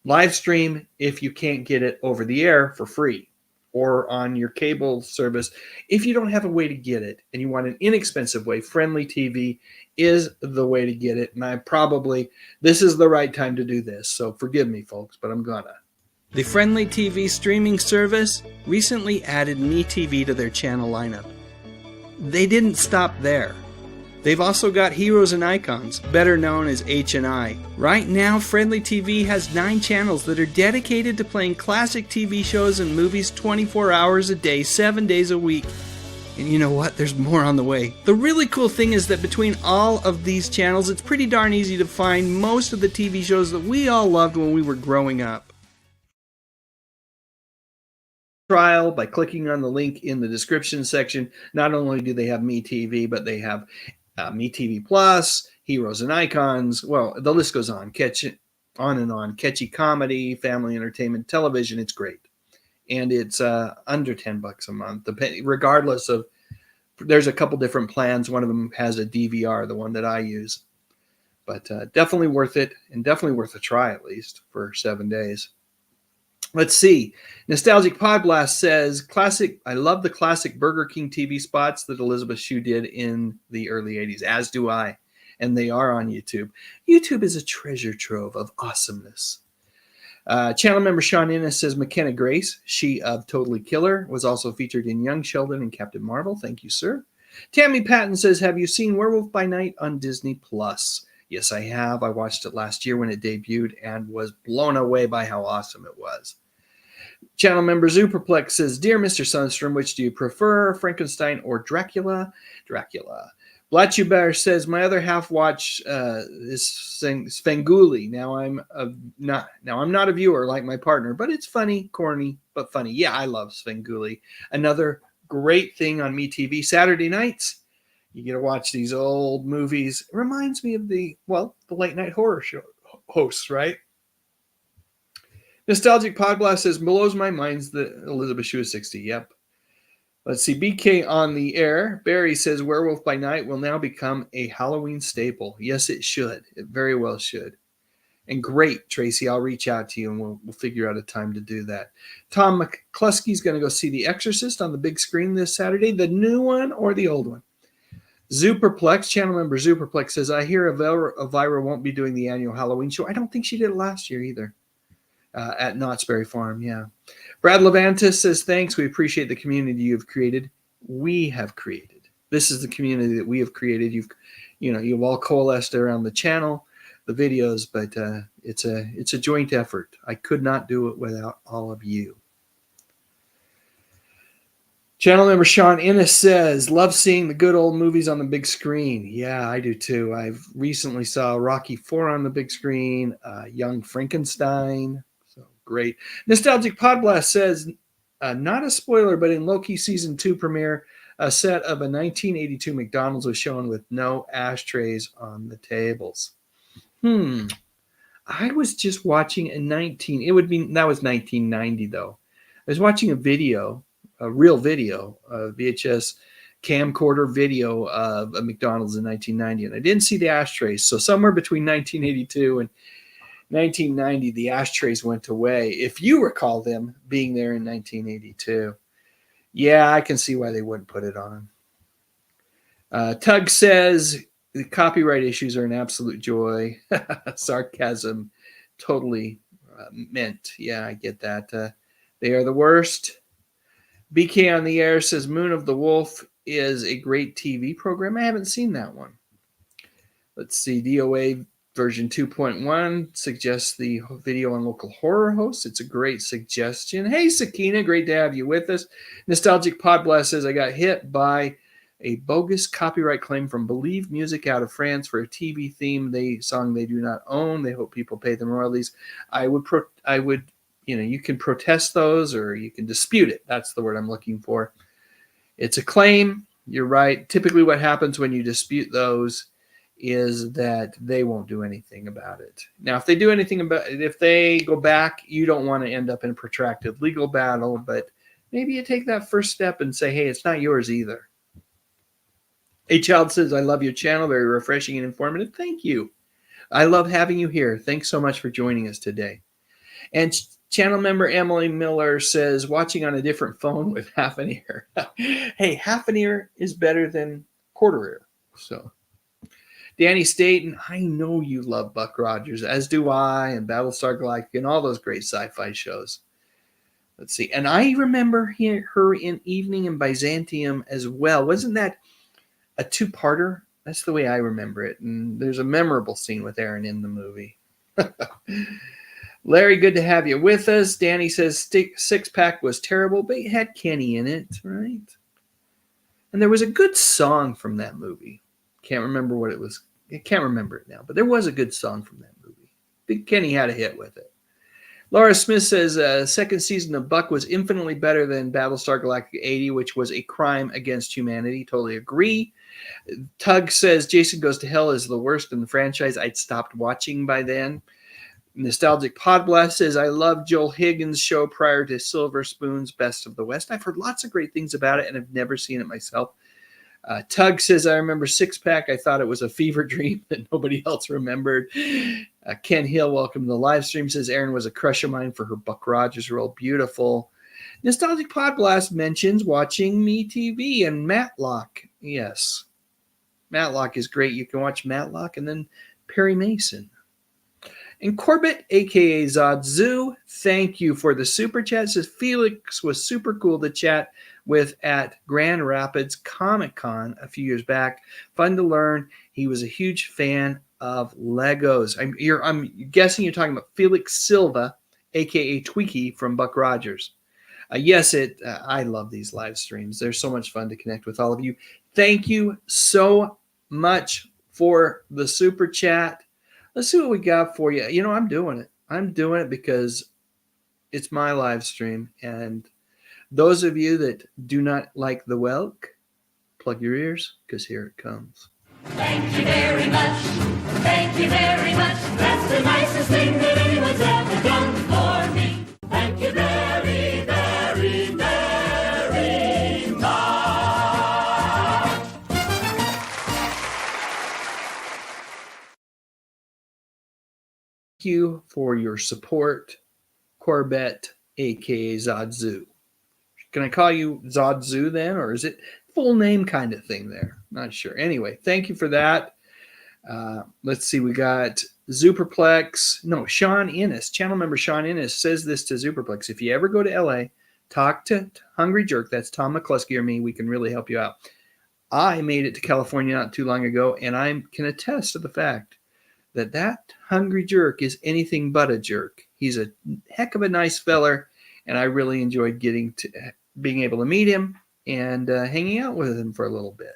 [SPEAKER 6] live stream if you can't get it over the air for free or on your cable service. If you don't have a way to get it and you want an inexpensive way, Friendly TV is the way to get it. And this is the right time to do this. So forgive me, folks, but I'm gonna. The Friendly TV streaming service recently added MeTV to their channel lineup. They didn't stop there. They've also got Heroes and Icons, better known as H&I. Right now, Friendly TV has 9 channels that are dedicated to playing classic TV shows and movies 24 hours a day, 7 days a week. And you know what? There's more on the way. The really cool thing is that between all of these channels, it's pretty darn easy to find most of the TV shows that we all loved when we were growing up. Trial by clicking on the link in the description section. Not only do they have MeTV, but they have MeTV Plus, Heroes and Icons. Well, the list goes on. On and on. Catchy comedy, family entertainment, television. It's great. And it's under $10 a month, regardless of, there's a couple different plans. One of them has a DVR, the one that I use. But definitely worth it, and definitely worth a try at least for 7 days. Let's see. Nostalgic Podblast says, classic. I love the classic Burger King TV spots that Elizabeth Shue did in the early 80s, as do I. And they are on YouTube. YouTube is a treasure trove of awesomeness. Channel member Sean Innes says, McKenna Grace, she of Totally Killer, was also featured in Young Sheldon and Captain Marvel. Thank you, sir. Tammy Patton says, have you seen Werewolf by Night on Disney Plus? Yes, I have. I watched it last year when it debuted and was blown away by how awesome it was. Channel member Zooperplex says, Dear Mr. Sundstrom, which do you prefer, Frankenstein or Dracula? Dracula. Blatchubear says, my other half watch is Svengoolie. Now I'm not a viewer like my partner, but it's funny, corny, but funny. Yeah, I love Svengoolie. Another great thing on MeTV Saturday nights. You get to watch these old movies. It reminds me of the late night horror show hosts, right? Nostalgic Podblast says, blows my mind that Elizabeth Shue is 60. Yep. Let's see. BK on the air. Barry says, Werewolf by Night will now become a Halloween staple. Yes, it should. It very well should. And great, Tracy. I'll reach out to you and we'll figure out a time to do that. Tom McCluskey's going to go see The Exorcist on the big screen this Saturday. The new one or the old one? Zooperplex, channel member Zooperplex says, I hear Elvira won't be doing the annual Halloween show. I don't think she did it last year either. At Knott's Berry Farm, yeah. Brad Levantis says, thanks. We appreciate the community you've created. We have created. This is the community that we have created. You've all coalesced around the channel, the videos, but it's a joint effort. I could not do it without all of you. Channel member Sean Innes says, love seeing the good old movies on the big screen. Yeah, I do too. I've recently saw Rocky IV on the big screen, Young Frankenstein. So great. Nostalgic Podblast says, not a spoiler, but in Loki season 2 premiere, a set of a 1982 McDonald's was shown with no ashtrays on the tables. I was just watching that was 1990 though. I was watching a real video, a VHS camcorder video of a McDonald's in 1990, and I didn't see the ashtrays. So somewhere between 1982 and 1990, the ashtrays went away. If you recall them being there in 1982, yeah, I can see why they wouldn't put it on. Tug says the copyright issues are an absolute joy. Sarcasm, totally meant. Yeah, I get that. They are the worst. BK on the air says Moon of the Wolf is a great TV program. I haven't seen that one. Let's see. DOA version 2.1 suggests the video on local horror hosts. It's a great suggestion. Hey, Sakina, great to have you with us. Nostalgic Podblast says, I got hit by a bogus copyright claim from Believe Music out of France for a TV theme song they do not own. They hope people pay them royalties. I would you can protest those or you can dispute it. That's the word I'm looking for. It's a claim. You're right. Typically what happens when you dispute those is that they won't do anything about it. Now, if they do anything about it, if they go back, you don't want to end up in a protracted legal battle, but maybe you take that first step and say, hey, it's not yours either. A Child says, I love your channel. Very refreshing and informative. Thank you. I love having you here. Thanks so much for joining us today. And channel member Emily Miller says, watching on a different phone with half an ear. Hey, half an ear is better than quarter ear. So, Danny Staten, I know you love Buck Rogers, as do I, and Battlestar Galactica, and all those great sci-fi shows. Let's see. And I remember her in Evening in Byzantium as well. Wasn't that a two-parter? That's the way I remember it. And there's a memorable scene with Aaron in the movie. Larry, good to have you with us. Danny says Six Pack was terrible, but it had Kenny in it, right? And there was a good song from that movie. Can't remember what it was. I can't remember it now, but there was a good song from that movie. Big Kenny had a hit with it. Laura Smith says second season of Buck was infinitely better than Battlestar Galactica 80, which was a crime against humanity. Totally agree. Tug says Jason Goes to Hell is the worst in the franchise. I'd stopped watching by then. Nostalgic Podblast says, I love Joel Higgins' show prior to Silver Spoon's Best of the West. I've heard lots of great things about it, and I've never seen it myself. Tug says, I remember Six Pack. I thought it was a fever dream that nobody else remembered. Ken Hill, welcome to the live stream, says Erin was a crush of mine for her Buck Rogers role. Beautiful. Nostalgic Pod Blast mentions watching Me TV and Matlock. Yes. Matlock is great. You can watch Matlock and then Perry Mason. And Corbett, a.k.a. Zodzu, thank you for the super chat. Says Felix was super cool to chat with at Grand Rapids Comic-Con a few years back. Fun to learn. He was a huge fan of Legos. I'm guessing you're talking about Felix Silva, a.k.a. Tweaky from Buck Rogers. Yes, I love these live streams. They're so much fun to connect with all of you. Thank you so much for the super chat. Let's see what we got for you. You know, I'm doing it. I'm doing it because it's my live stream. And those of you that do not like the Welk, plug your ears because here it comes.
[SPEAKER 3] Thank you very much. Thank you very much. That's the nicest thing that anyone's ever done for me. Thank you very, very, very much.
[SPEAKER 6] Thank you for your support, Corbett, a.k.a. Zodzu. Can I call you Zodzu then, or is it full name kind of thing there? Not sure. Anyway, thank you for that. Let's see. We got Superplex. No, Sean Innes. Channel member Sean Innes says this to Superplex. If you ever go to L.A., talk to Hungry Jerk. That's Tom McCluskey or me. We can really help you out. I made it to California not too long ago, and I can attest to the fact that Hungry Jerk is anything but a jerk. He's a heck of a nice feller, and I really enjoyed being able to meet him and hanging out with him for a little bit.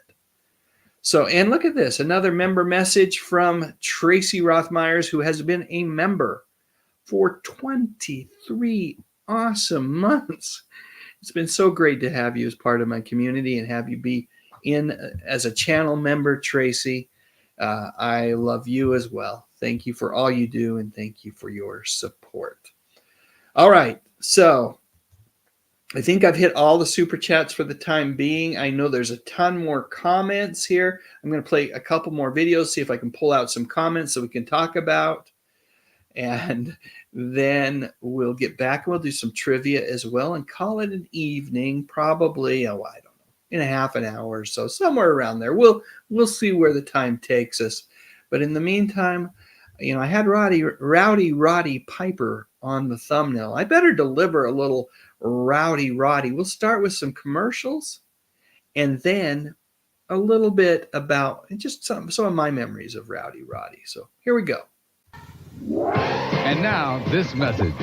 [SPEAKER 6] So, and look at this, another member message from Tracy Rothmeyers, who has been a member for 23 awesome months. It's been so great to have you as part of my community and have you be in as a channel member, Tracy. I love you as well. Thank you for all you do, and thank you for your support. All right, so I think I've hit all the super chats for the time being. I know there's a ton more comments here. I'm going to play a couple more videos, see if I can pull out some comments that we can talk about. And then we'll get back and we'll do some trivia as well and call it an evening, probably, I don't know, in a half an hour or so, somewhere around there. We'll see where the time takes us. But in the meantime, you know, I had Rowdy Roddy Piper on the thumbnail. I better deliver a little Rowdy Roddy. We'll start with some commercials and then a little bit about just some of my memories of Rowdy Roddy. So here we go.
[SPEAKER 8] And now this message.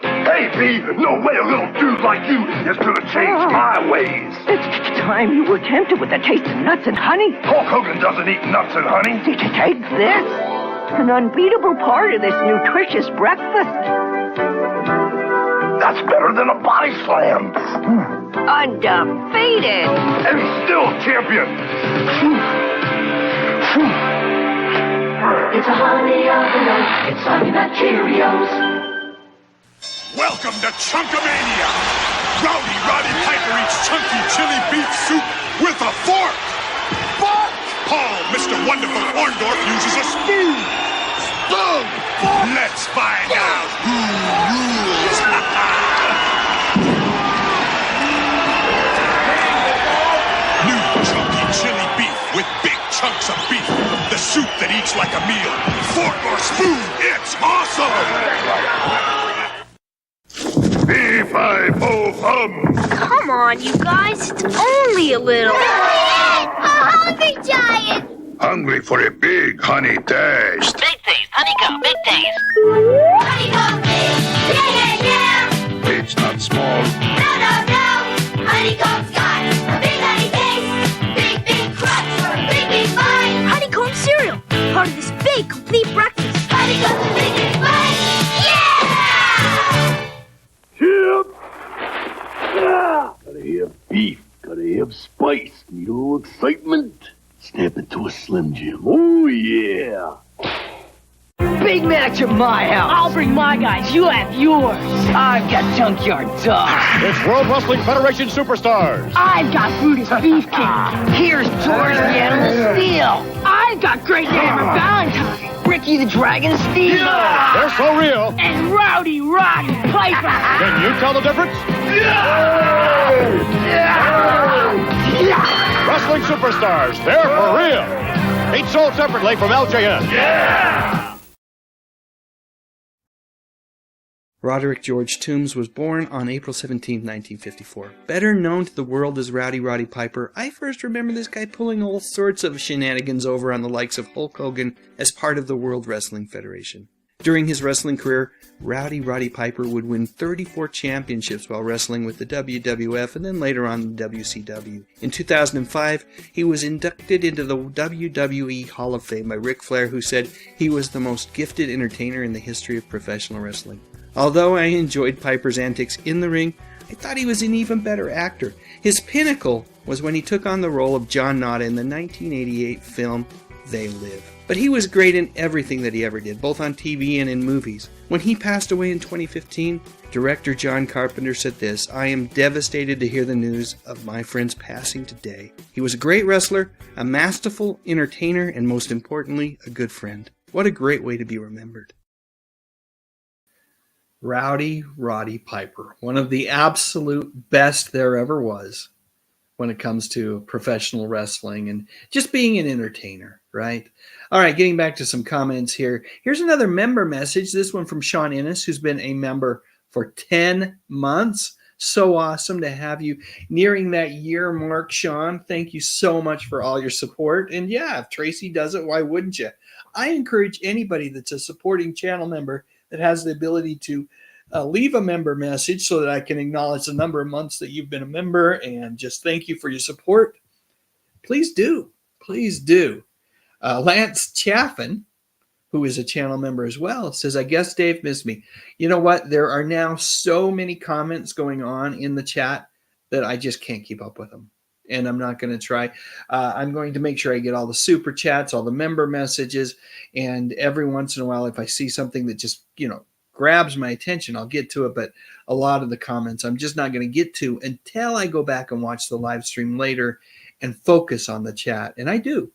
[SPEAKER 9] Hey, B, no way a little dude like you is gonna change my ways.
[SPEAKER 10] It's time you were tempted with the taste of nuts and honey.
[SPEAKER 9] Hulk Hogan doesn't eat nuts and honey.
[SPEAKER 10] Take this. An unbeatable part of this nutritious breakfast.
[SPEAKER 9] That's better than a body slam.
[SPEAKER 10] Undefeated.
[SPEAKER 9] And still champion.
[SPEAKER 3] It's a honey of the nut. It's Honey Nut Cheerios.
[SPEAKER 11] Welcome to Chunkamania. Rowdy Roddy Piper eats chunky chili beef soup with a fork. Fork! Paul, Mr. Wonderful Orndorff, uses a spoon. Spoon! Let's find out who rules. New chunky chili beef with big chunks of beef. The soup that eats like a meal. Fork or spoon, it's awesome!
[SPEAKER 9] B-5-O-hum.
[SPEAKER 12] Come on, you guys. It's only a little. A hungry giant.
[SPEAKER 9] Hungry for a big honey taste.
[SPEAKER 12] Big taste. Honeycomb. Big taste. Honeycomb big. Yeah.
[SPEAKER 9] It's not small.
[SPEAKER 12] No. Honeycomb's got a big honey taste. Big crunch for a big bite. Honeycomb cereal. Part of this big, complete breakfast. Honeycomb's a big bite.
[SPEAKER 9] Yep. Yeah. Gotta have beef. Gotta have spice. Need a little excitement. Snap into a Slim Jim. Oh, yeah.
[SPEAKER 10] big match at my house.
[SPEAKER 13] I'll bring my guys. You have yours.
[SPEAKER 10] I've got Junkyard Dog.
[SPEAKER 9] It's World Wrestling Federation Superstars.
[SPEAKER 13] I've got Brutus Beefcake.
[SPEAKER 10] Here's George the Animal Steel.
[SPEAKER 13] I've got Great Hammer Valentine.
[SPEAKER 10] Ricky the Dragon Steve.
[SPEAKER 9] They're so real.
[SPEAKER 13] And Rowdy Roddy Piper.
[SPEAKER 9] Can you tell the difference? Wrestling Superstars, they're for real. Each sold separately from LJN.
[SPEAKER 6] Roderick George Toombs was born on April 17, 1954. Better known to the world as Rowdy Roddy Piper, I first remember this guy pulling all sorts of shenanigans over on the likes of Hulk Hogan as part of the World Wrestling Federation. During his wrestling career, Rowdy Roddy Piper would win 34 championships while wrestling with the WWF and then later on the WCW. In 2005, he was inducted into the WWE Hall of Fame by Ric Flair, who said he was the most gifted entertainer in the history of professional wrestling. Although I enjoyed Piper's antics in the ring, I thought he was an even better actor. His pinnacle was when he took on the role of John Nada in the 1988 film They Live. But he was great in everything that he ever did, both on TV and in movies. When he passed away in 2015, director John Carpenter said this: "I am devastated to hear the news of my friend's passing today. He was a great wrestler, a masterful entertainer, and most importantly, a good friend." What a great way to be remembered. Rowdy Roddy Piper, one of the absolute best there ever was when it comes to professional wrestling and just being an entertainer, right? All right, getting back to some comments here. Here's another member message, this one from Sean Innes, who's been a member for 10 months. So awesome to have you nearing that year mark, Sean. Thank you so much for all your support. And yeah, if Tracy does it, why wouldn't you? I encourage anybody that's a supporting channel member that has the ability to leave a member message so that I can acknowledge the number of months that you've been a member and just thank you for your support. Please do. Please do. Lance Chaffin, who is a channel member as well, says, "I guess Dave missed me." You know what? There are now so many comments going on in the chat that I just can't keep up with them. And I'm not going to try. I'm going to make sure I get all the super chats, all the member messages, and every once in a while, if I see something that just, grabs my attention, I'll get to it. But a lot of the comments I'm just not going to get to until I go back and watch the live stream later and focus on the chat. And I do.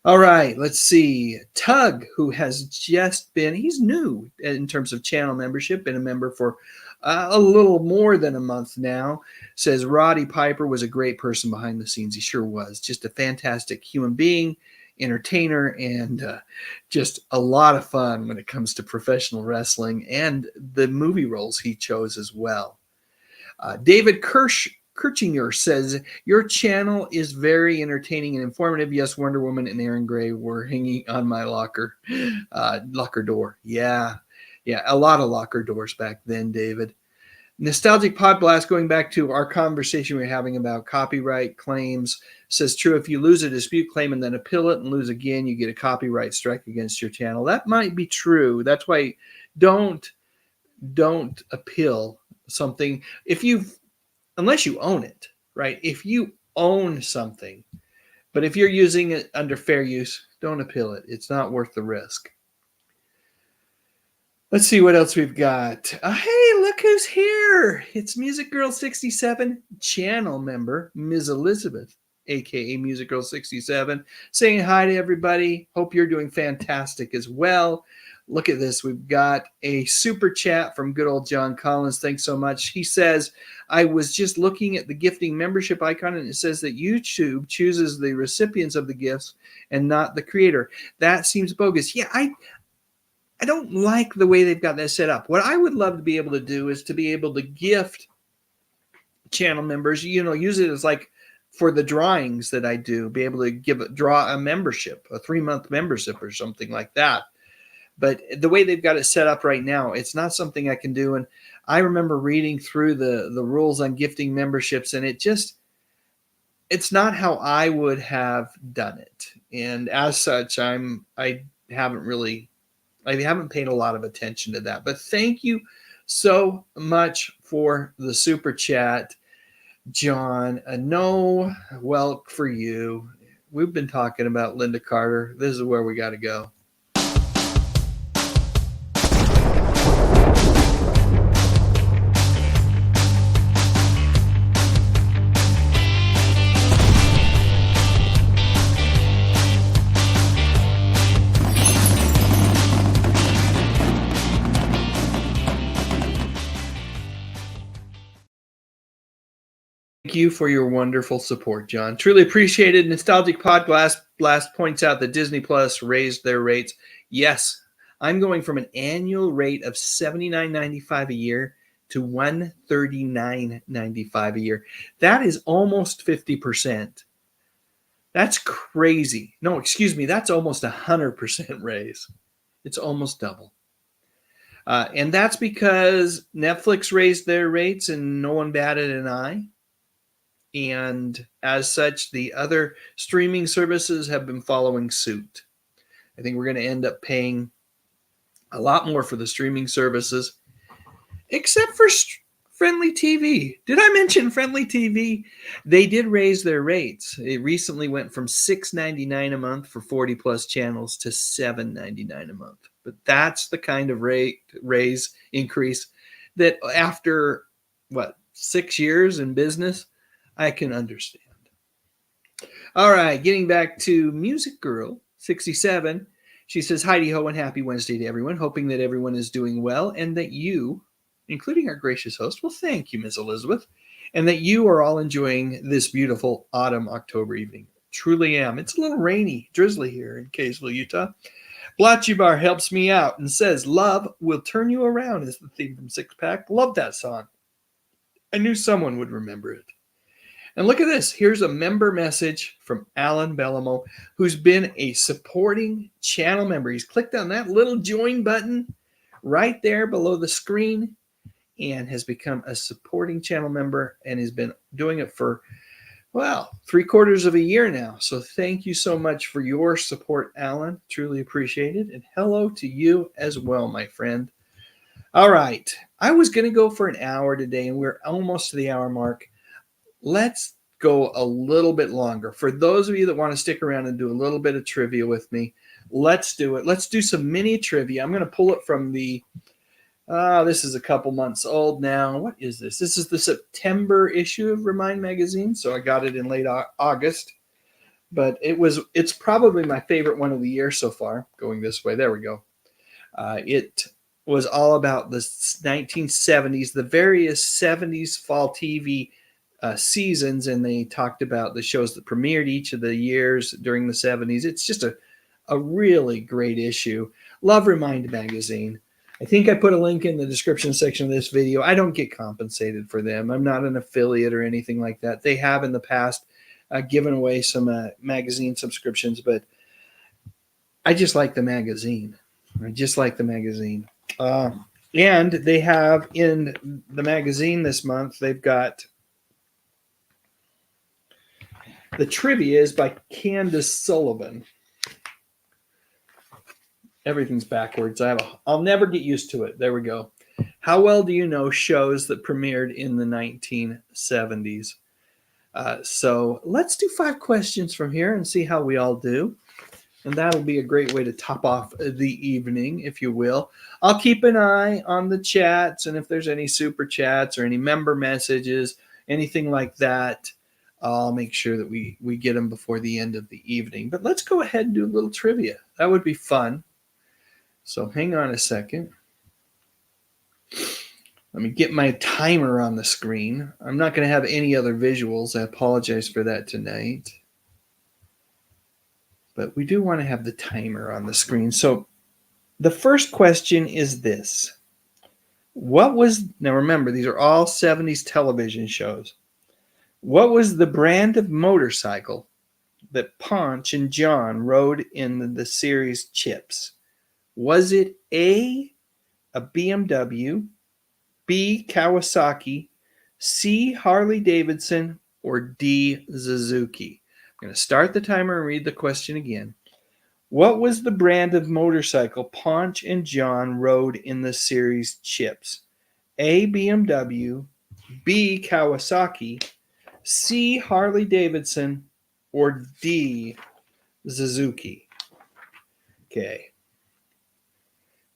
[SPEAKER 6] All right, let's see. Tug, who has just been, he's new in terms of channel membership, been a member for a little more than a month now, says Roddy Piper was a great person behind the scenes. He sure was. Just a fantastic human being, entertainer, and just a lot of fun when it comes to professional wrestling and the movie roles he chose as well. David Kirchinger says, "Your channel is very entertaining and informative. Yes, Wonder Woman and Aaron Gray were hanging on my locker door." Yeah, a lot of locker doors back then, David. Nostalgic Pod Blast, going back to our conversation we were having about copyright claims, says, "True, if you lose a dispute claim and then appeal it and lose again, you get a copyright strike against your channel." That might be true. That's why don't appeal something unless you own it, right? If you own something, but if you're using it under fair use, don't appeal it. It's not worth the risk. Let's see what else we've got. Hey, look who's here. It's Music Girl 67 channel member, Ms. Elizabeth, aka Music Girl 67, saying hi to everybody. Hope you're doing fantastic as well. Look at this. We've got a super chat from good old John Collins. Thanks so much. He says, "I was just looking at the gifting membership icon, and it says that YouTube chooses the recipients of the gifts and not the creator. That seems bogus." Yeah, I don't like the way they've got that set up. What I would love to be able to do is to be able to gift channel members, use it as like for the drawings that I do, be able to draw a membership, a 3-month membership or something like that. But the way they've got it set up right now, it's not something I can do. And I remember reading through the rules on gifting memberships, and it's not how I would have done it. And as such, I haven't paid a lot of attention to that. But thank you so much for the super chat, John. No, well, for you. We've been talking about Linda Carter. This is where we got to go. you for your wonderful support, John. Truly appreciated. Nostalgic Podcast Blast points out that Disney Plus raised their rates. Yes, I'm going from an annual rate of $79.95 a year to $139.95 a year. That is almost 50%. That's crazy. No, excuse me. That's almost 100% raise. It's almost double. And that's because Netflix raised their rates and no one batted an eye. And as such, the other streaming services have been following suit. I think we're going to end up paying a lot more for the streaming services, except for Friendly TV. Did I mention Friendly TV? They did raise their rates. It recently went from $6.99 a month for 40 plus channels to $7.99 a month. But that's the kind of rate raise increase that after 6 years in business, I can understand. All right, getting back to Music Girl 67. She says, "Heidi ho and happy Wednesday to everyone. Hoping that everyone is doing well and that you, including our gracious host," well, thank you, Miss Elizabeth, "and that you are all enjoying this beautiful autumn October evening." Truly am. It's a little rainy, drizzly here in Kaysville, Utah. Blotchy Bar helps me out and says, "Love will turn you around" is the theme from Six Pack. Love that song. I knew someone would remember it. And look at this. Here's a member message from Alan Bellamo, who's been a supporting channel member. He's clicked on that little join button right there below the screen and has become a supporting channel member and has been doing it for, 3/4 of a year now. So thank you so much for your support, Alan. Truly appreciate it. And hello to you as well, my friend. All right. I was going to go for an hour today, and we're almost to the hour mark. Let's go a little bit longer. For those of you that want to stick around and do a little bit of trivia with me, let's do it. Let's do some mini trivia. I'm going to pull it from the, this is a couple months old now. What is this? This is the September issue of Remind Magazine. So I got it in late August. But it's probably my favorite one of the year so far. Going this way. There we go. It was all about the 1970s, the various 70s fall TV seasons, and they talked about the shows that premiered each of the years during the 70s. It's just a really great issue. Love Remind Magazine. I think I put a link in the description section of this video. I don't get compensated for them. I'm not an affiliate or anything like that. They have in the past given away some magazine subscriptions, but I just like the magazine. I just like the magazine. And they have in the magazine this month, they've got the trivia is by Candace Sullivan. Everything's backwards. I'll never get used to it. There we go. How well do you know shows that premiered in the 1970s? So let's do 5 questions from here and see how we all do. And that'll be a great way to top off the evening, if you will. I'll keep an eye on the chats, and if there's any super chats or any member messages, anything like that, I'll make sure that we get them before the end of the evening. But let's go ahead and do a little trivia. That would be fun. So hang on a second. Let me get my timer on the screen. I'm not going to have any other visuals. I apologize for that tonight. But we do want to have the timer on the screen. So the first question is this. Now remember, these are all 70s television shows. What was the brand of motorcycle that Ponch and John rode in the series Chips? Was it A, a BMW, B, Kawasaki, C, Harley Davidson, or D, Suzuki? I'm going to start the timer and read the question again. What was the brand of motorcycle Ponch and John rode in the series Chips? A, BMW, B, Kawasaki, C, Harley Davidson, or D, Suzuki? Okay.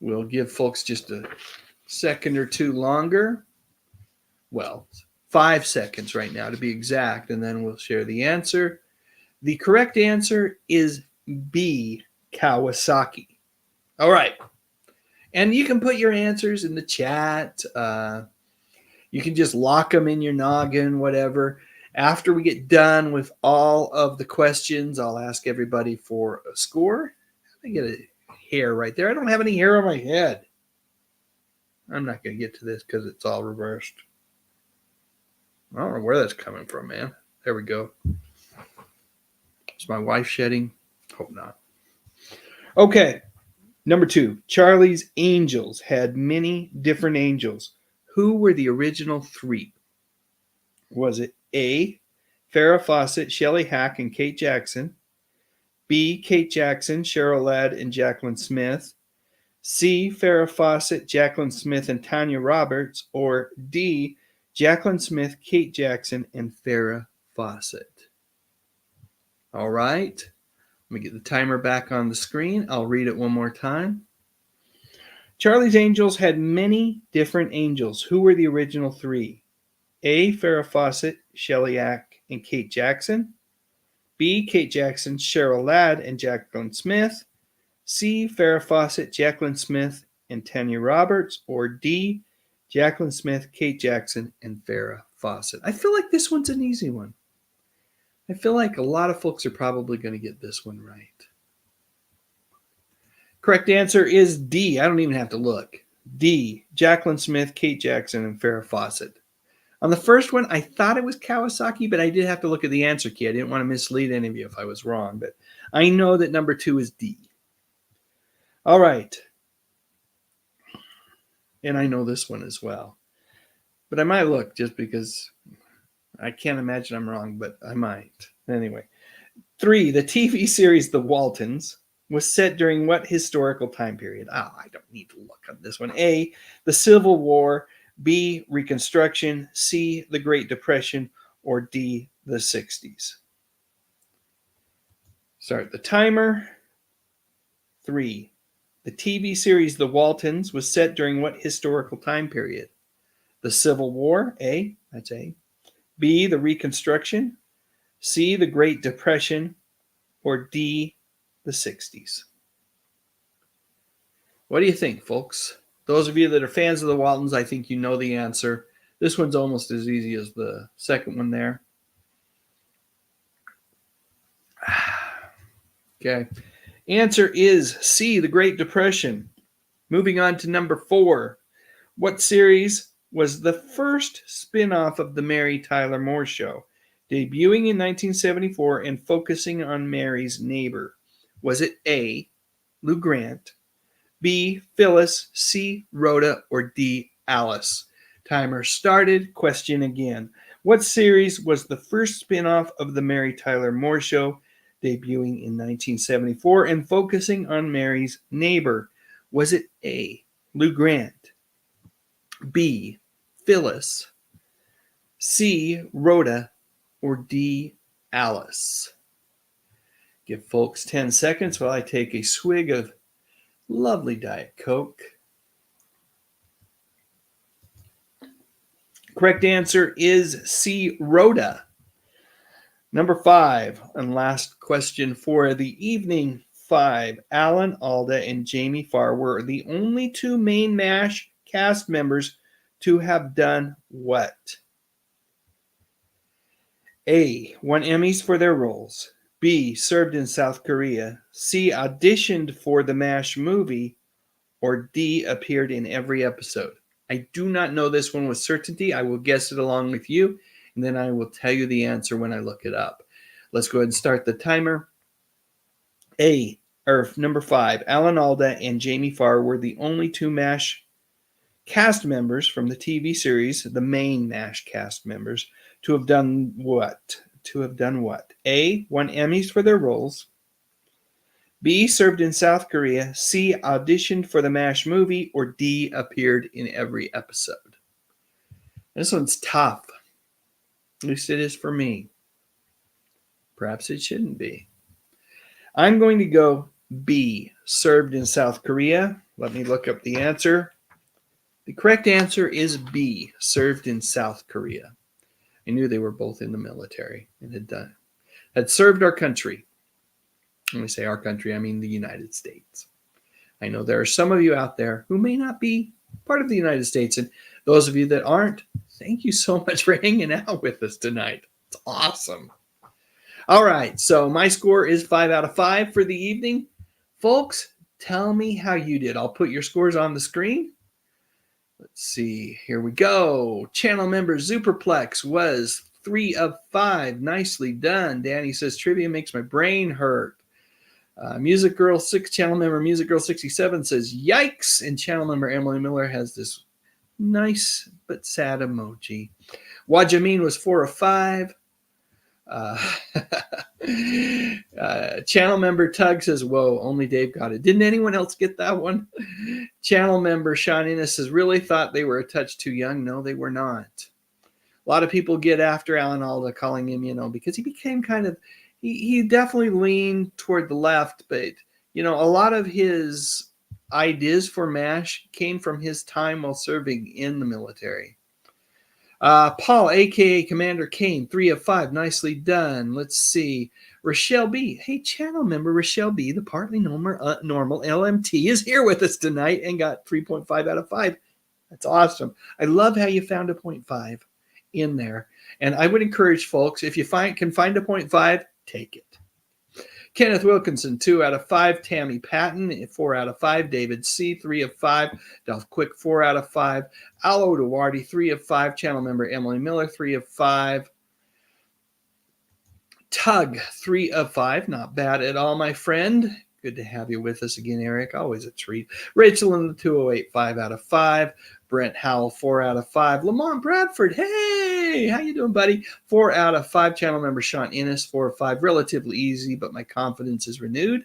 [SPEAKER 6] We'll give folks just a second or two longer. Well, 5 seconds right now to be exact, and then we'll share the answer. The correct answer is B, Kawasaki. All right. And you can put your answers in the chat. You can just lock them in your noggin, whatever. After we get done with all of the questions, I'll ask everybody for a score. I get a hair right there. I don't have any hair on my head. I'm not going to get to this because it's all reversed. I don't know where that's coming from, man. There we go. Is my wife shedding? Hope not. Okay. Number 2. Charlie's Angels had many different angels. Who were the original 3? Was it A, Farrah Fawcett, Shelley Hack, and Kate Jackson? B, Kate Jackson, Cheryl Ladd, and Jacqueline Smith? C, Farrah Fawcett, Jacqueline Smith, and Tanya Roberts? Or D, Jacqueline Smith, Kate Jackson, and Farrah Fawcett? All right. Let me get the timer back on the screen. I'll read it one more time. Charlie's Angels had many different angels. Who were the original 3? A, Farrah Fawcett, Shelley Hack, and Kate Jackson. B, Kate Jackson, Cheryl Ladd, and Jacqueline Smith. C, Farrah Fawcett, Jacqueline Smith, and Tanya Roberts. Or D, Jacqueline Smith, Kate Jackson, and Farrah Fawcett. I feel like this one's an easy one. I feel like a lot of folks are probably going to get this one right. Correct answer is D. I don't even have to look. D, Jacqueline Smith, Kate Jackson, and Farrah Fawcett. On the first one, I thought it was Kawasaki, but I did have to look at the answer key. I didn't want to mislead any of you if I was wrong, but I know that number 2 is D. All right. And I know this one as well. But I might look just because I can't imagine I'm wrong, but I might. Anyway. 3, the TV series The Waltons was set during what historical time period? I don't need to look on this one. A, the Civil War. B, Reconstruction. C, the Great Depression. Or D, the 60s. Start the timer. 3, the TV series The Waltons was set during what historical time period? The Civil War. A, that's A. B, the Reconstruction. C, the Great Depression. Or D, the 60s. What do you think, folks? Those of you that are fans of the Waltons, I think you know the answer. This one's almost as easy as the second one there. Okay. Answer is C, the Great Depression. Moving on to number 4. What series was the first spin-off of The Mary Tyler Moore Show, debuting in 1974 and focusing on Mary's neighbor? Was it A, Lou Grant, B, Phyllis, C, Rhoda, or D, Alice? Timer started. Question again. What series was the first spin-off of The Mary Tyler Moore Show, debuting in 1974 and focusing on Mary's neighbor? Was it A, Lou Grant, B, Phyllis, C, Rhoda, or D, Alice? Give folks 10 seconds while I take a swig of lovely Diet Coke. Correct answer is C, Rhoda. Number 5, and last question for the evening. 5, Alan Alda and Jamie Farr were the only 2 main MASH cast members to have done what? A, won Emmys for their roles. B, served in South Korea. C, auditioned for the MASH movie. Or D, appeared in every episode. I do not know this one with certainty. I will guess it along with you, and then I will tell you the answer when I look it up. Let's go ahead and start the timer. Number 5, Alan Alda and Jamie Farr were the only 2 MASH cast members from the TV series, the main MASH cast members, to have done what? A, won Emmys for their roles. B, served in South Korea. C, auditioned for the MASH movie. Or D, appeared in every episode. This one's tough. At least it is for me. Perhaps it shouldn't be. I'm going to go B, served in South Korea. Let me look up the answer. The correct answer is B, served in South Korea. I knew they were both in the military and had served our country. When I say our country, I mean the United States. I know there are some of you out there who may not be part of the United States, and those of you that aren't, thank you so much for hanging out with us tonight. It's awesome. All right, so my score is 5 out of 5 for the evening. Folks, tell me how you did. I'll put your scores on the screen. Let's see. Here we go. Channel member Superplex was 3 of 5. Nicely done. Danny says, trivia makes my brain hurt. Music Girl 6, channel member Music Girl 67 says, yikes. And channel member Emily Miller has this nice but sad emoji. Wajamin was 4 of 5. Channel member Tug says, whoa, only Dave got it. Didn't anyone else get that one? Channel member Sean Innes says, really thought they were a touch too young. No, they were not. A lot of people get after Alan Alda, calling him, because he became kind of, he definitely leaned toward the left, but, a lot of his ideas for MASH came from his time while serving in the military. Paul, a.k.a. Commander Kane, 3 of 5. Nicely done. Let's see. Rochelle B. Hey, channel member Rochelle B., the partly normal LMT, is here with us tonight and got 3.5 out of 5. That's awesome. I love how you found a 0.5 in there. And I would encourage folks, if you can find a 0.5, take it. Kenneth Wilkinson, 2 out of 5. Tammy Patton, 4 out of 5. David C., 3 of 5. Dolph Quick, 4 out of 5. Alo Dewarty, 3 of 5. Channel member Emily Miller, 3 of 5. Tug, 3 of 5. Not bad at all, my friend. Good to have you with us again, Eric. Always a treat. Rachel in the 208, 5 out of 5. Brent Howell, 4 out of 5. Lamont Bradford, hey, how you doing, buddy? 4 out of 5. Channel member Sean Innes, 4 of 5. Relatively easy, but my confidence is renewed.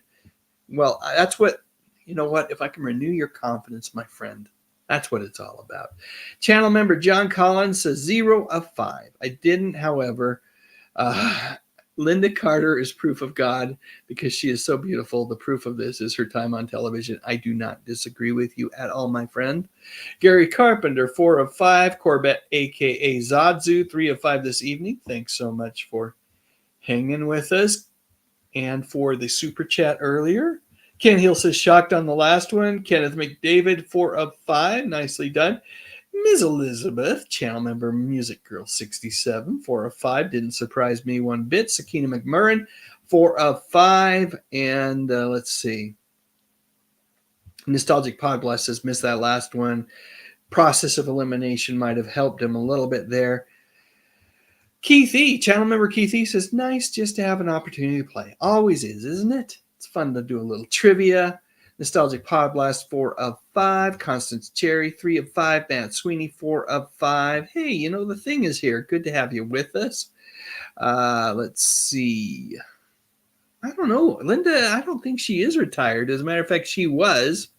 [SPEAKER 6] Well, that's what, if I can renew your confidence, my friend, that's what it's all about. Channel member John Collins says 0 of 5. I didn't, however, Linda Carter is proof of God because she is so beautiful. The proof of this is her time on television. I do not disagree with you at all, my friend. Gary Carpenter, 4 of 5. Corbett, a.k.a. Zadzu, 3 of 5 this evening. Thanks so much for hanging with us and for the super chat earlier. Ken Hill says, shocked on the last one. Kenneth McDavid, 4 of 5. Nicely done. Ms. Elizabeth, channel member Music Girl 67, 4 of 5. Didn't surprise me one bit. Sakina McMurrin, 4 of 5. And let's see. Nostalgic Podblast says, missed that last one. Process of elimination might have helped him a little bit there. Keith E., channel member Keith E. says, nice just to have an opportunity to play. Always is, isn't it? It's fun to do a little trivia. Nostalgic Podblast, 4 of 5. Constance Cherry, 3 of 5. Matt Sweeney, 4 of 5. Hey, the thing is here. Good to have you with us. Let's see. I don't know. Linda, I don't think she is retired. As a matter of fact, she was.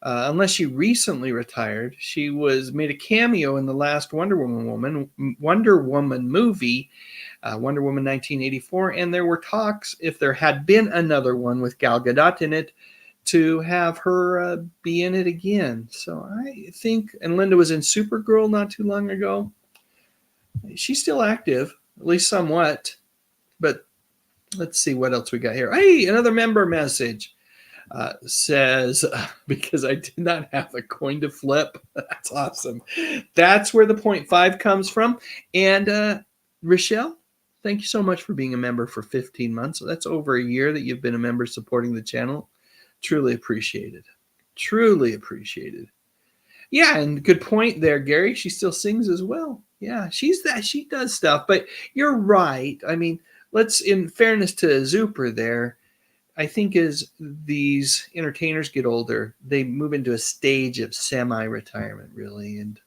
[SPEAKER 6] Unless she recently retired. She made a cameo in the last Wonder Woman movie, Wonder Woman 1984, and there were talks, if there had been another one with Gal Gadot in it, to have her be in it again. So I think, and Linda was in Supergirl not too long ago. She's still active, at least somewhat. But let's see what else we got here. Hey, another member message says, because I did not have a coin to flip. That's awesome. That's where the 0.5 comes from. And Rochelle, thank you so much for being a member for 15 months. So that's over a year that you've been a member supporting the channel. Truly appreciated. Truly appreciated. Yeah, and good point there, Gary. She still sings as well. Yeah, she does stuff. But you're right. I mean, in fairness to Zuper there, I think as these entertainers get older, they move into a stage of semi-retirement, really. And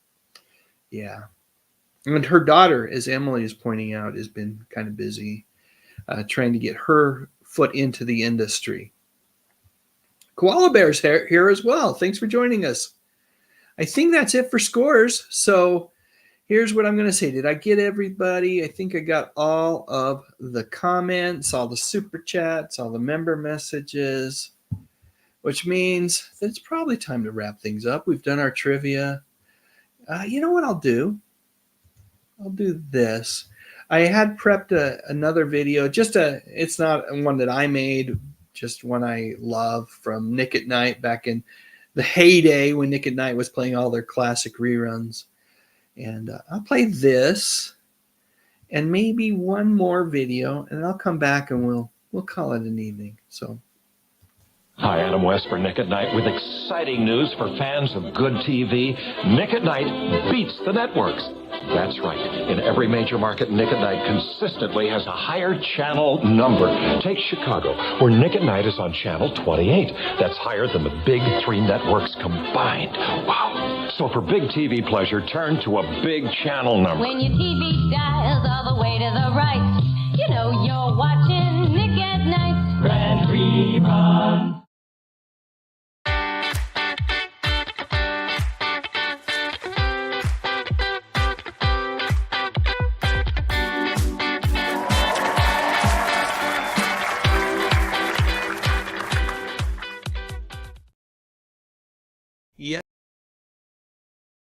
[SPEAKER 6] yeah. And her daughter, as Emily is pointing out, has been kind of busy trying to get her foot into the industry. Koala Bear's here as well. Thanks for joining us. I think that's it for scores. So here's what I'm going to say. Did I get everybody? I think I got all of the comments, all the super chats, all the member messages, which means that it's probably time to wrap things up. We've done our trivia. You know what I'll do? I'll do this. I had prepped another video. It's not one that I made, just one I love from Nick at Night back in the heyday when Nick at Night was playing all their classic reruns. And I'll play this. and maybe one more video, and I'll come back and we'll call it an evening. So.
[SPEAKER 14] Hi, Adam West for Nick at Night with exciting news for fans of good TV. Nick at Night beats the networks. That's right. In every major market, Nick at Night consistently has a higher channel number. Take Chicago, where Nick at Night is on channel 28. That's higher than the big three networks combined. Wow. So for big TV pleasure, turn to a big channel number.
[SPEAKER 12] When your TV dials all the way to the right, you know you're watching Nick at Night. Grand Rerun.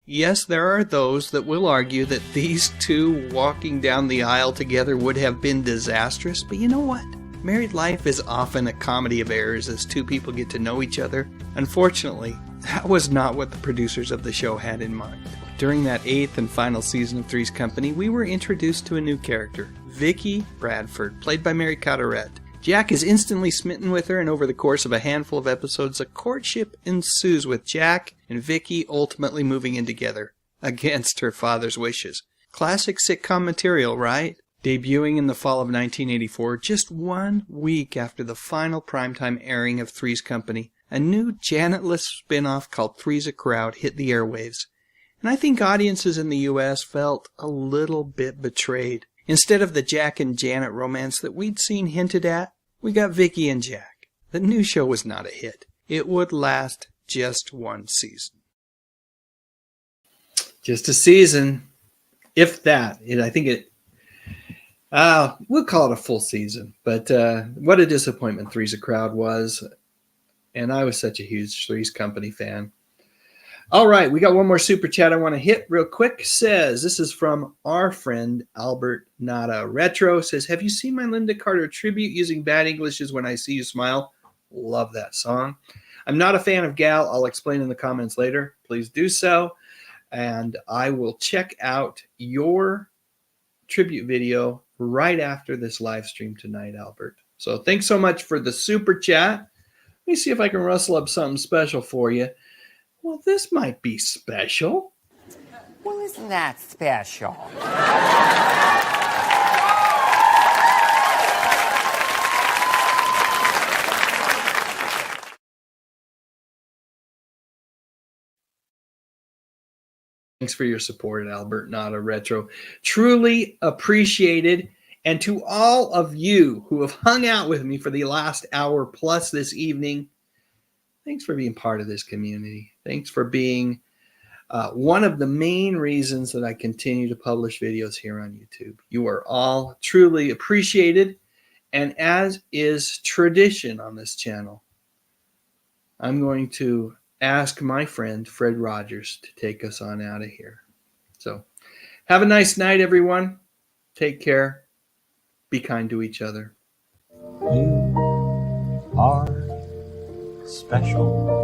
[SPEAKER 6] Yes, there are those that will argue that these two walking down the aisle together would have been disastrous, but you know what? Married life is often a comedy of errors as two people get to know each other. Unfortunately, that was not what the producers of the show had in mind. During that 8th and final season of Three's Company, we were introduced to a new character, Vicky Bradford, played by Mary Carteret. Jack is instantly smitten with her, and over the course of a handful of episodes, a courtship ensues with Jack and Vicky ultimately moving in together, against her father's wishes. Classic sitcom material, right? Debuting in the fall of 1984, just 1 week after the final primetime airing of Three's Company, a new Janet-less spin-off called Three's a Crowd hit the airwaves. And I think audiences in the U.S. felt a little bit betrayed. Instead of the Jack and Janet romance that we'd seen hinted at, we got Vicky and Jack. The new show was not a hit. It would last just 1 season. Just a season, if that. I think it, we'll call it a full season. But what a disappointment Three's a Crowd was. And I was such a huge Three's Company fan. All right, we got one more super chat I want to hit real quick. Says, this is from our friend Albert Nada Retro. Says, have you seen my Linda Carter tribute using bad English is When I See You Smile? Love that song. I'm not a fan of Gal. I'll explain in the comments later. Please do so. And I will check out your tribute video right after this live stream tonight, Albert. So thanks so much for the super chat. Let me see if I can rustle up something special for you. Well, this might be special.
[SPEAKER 15] Well, isn't that special?
[SPEAKER 6] Thanks for your support, Albert Nada Retro. Truly appreciated. And to all of you who have hung out with me for the last hour plus this evening, thanks for being part of this community. Thanks for being one of the main reasons that I continue to publish videos here on YouTube. You are all truly appreciated. And as is tradition on this channel, I'm going to ask my friend Fred Rogers to take us on out of here. So have a nice night, everyone. Take care. Be kind to each other.
[SPEAKER 16] You are special.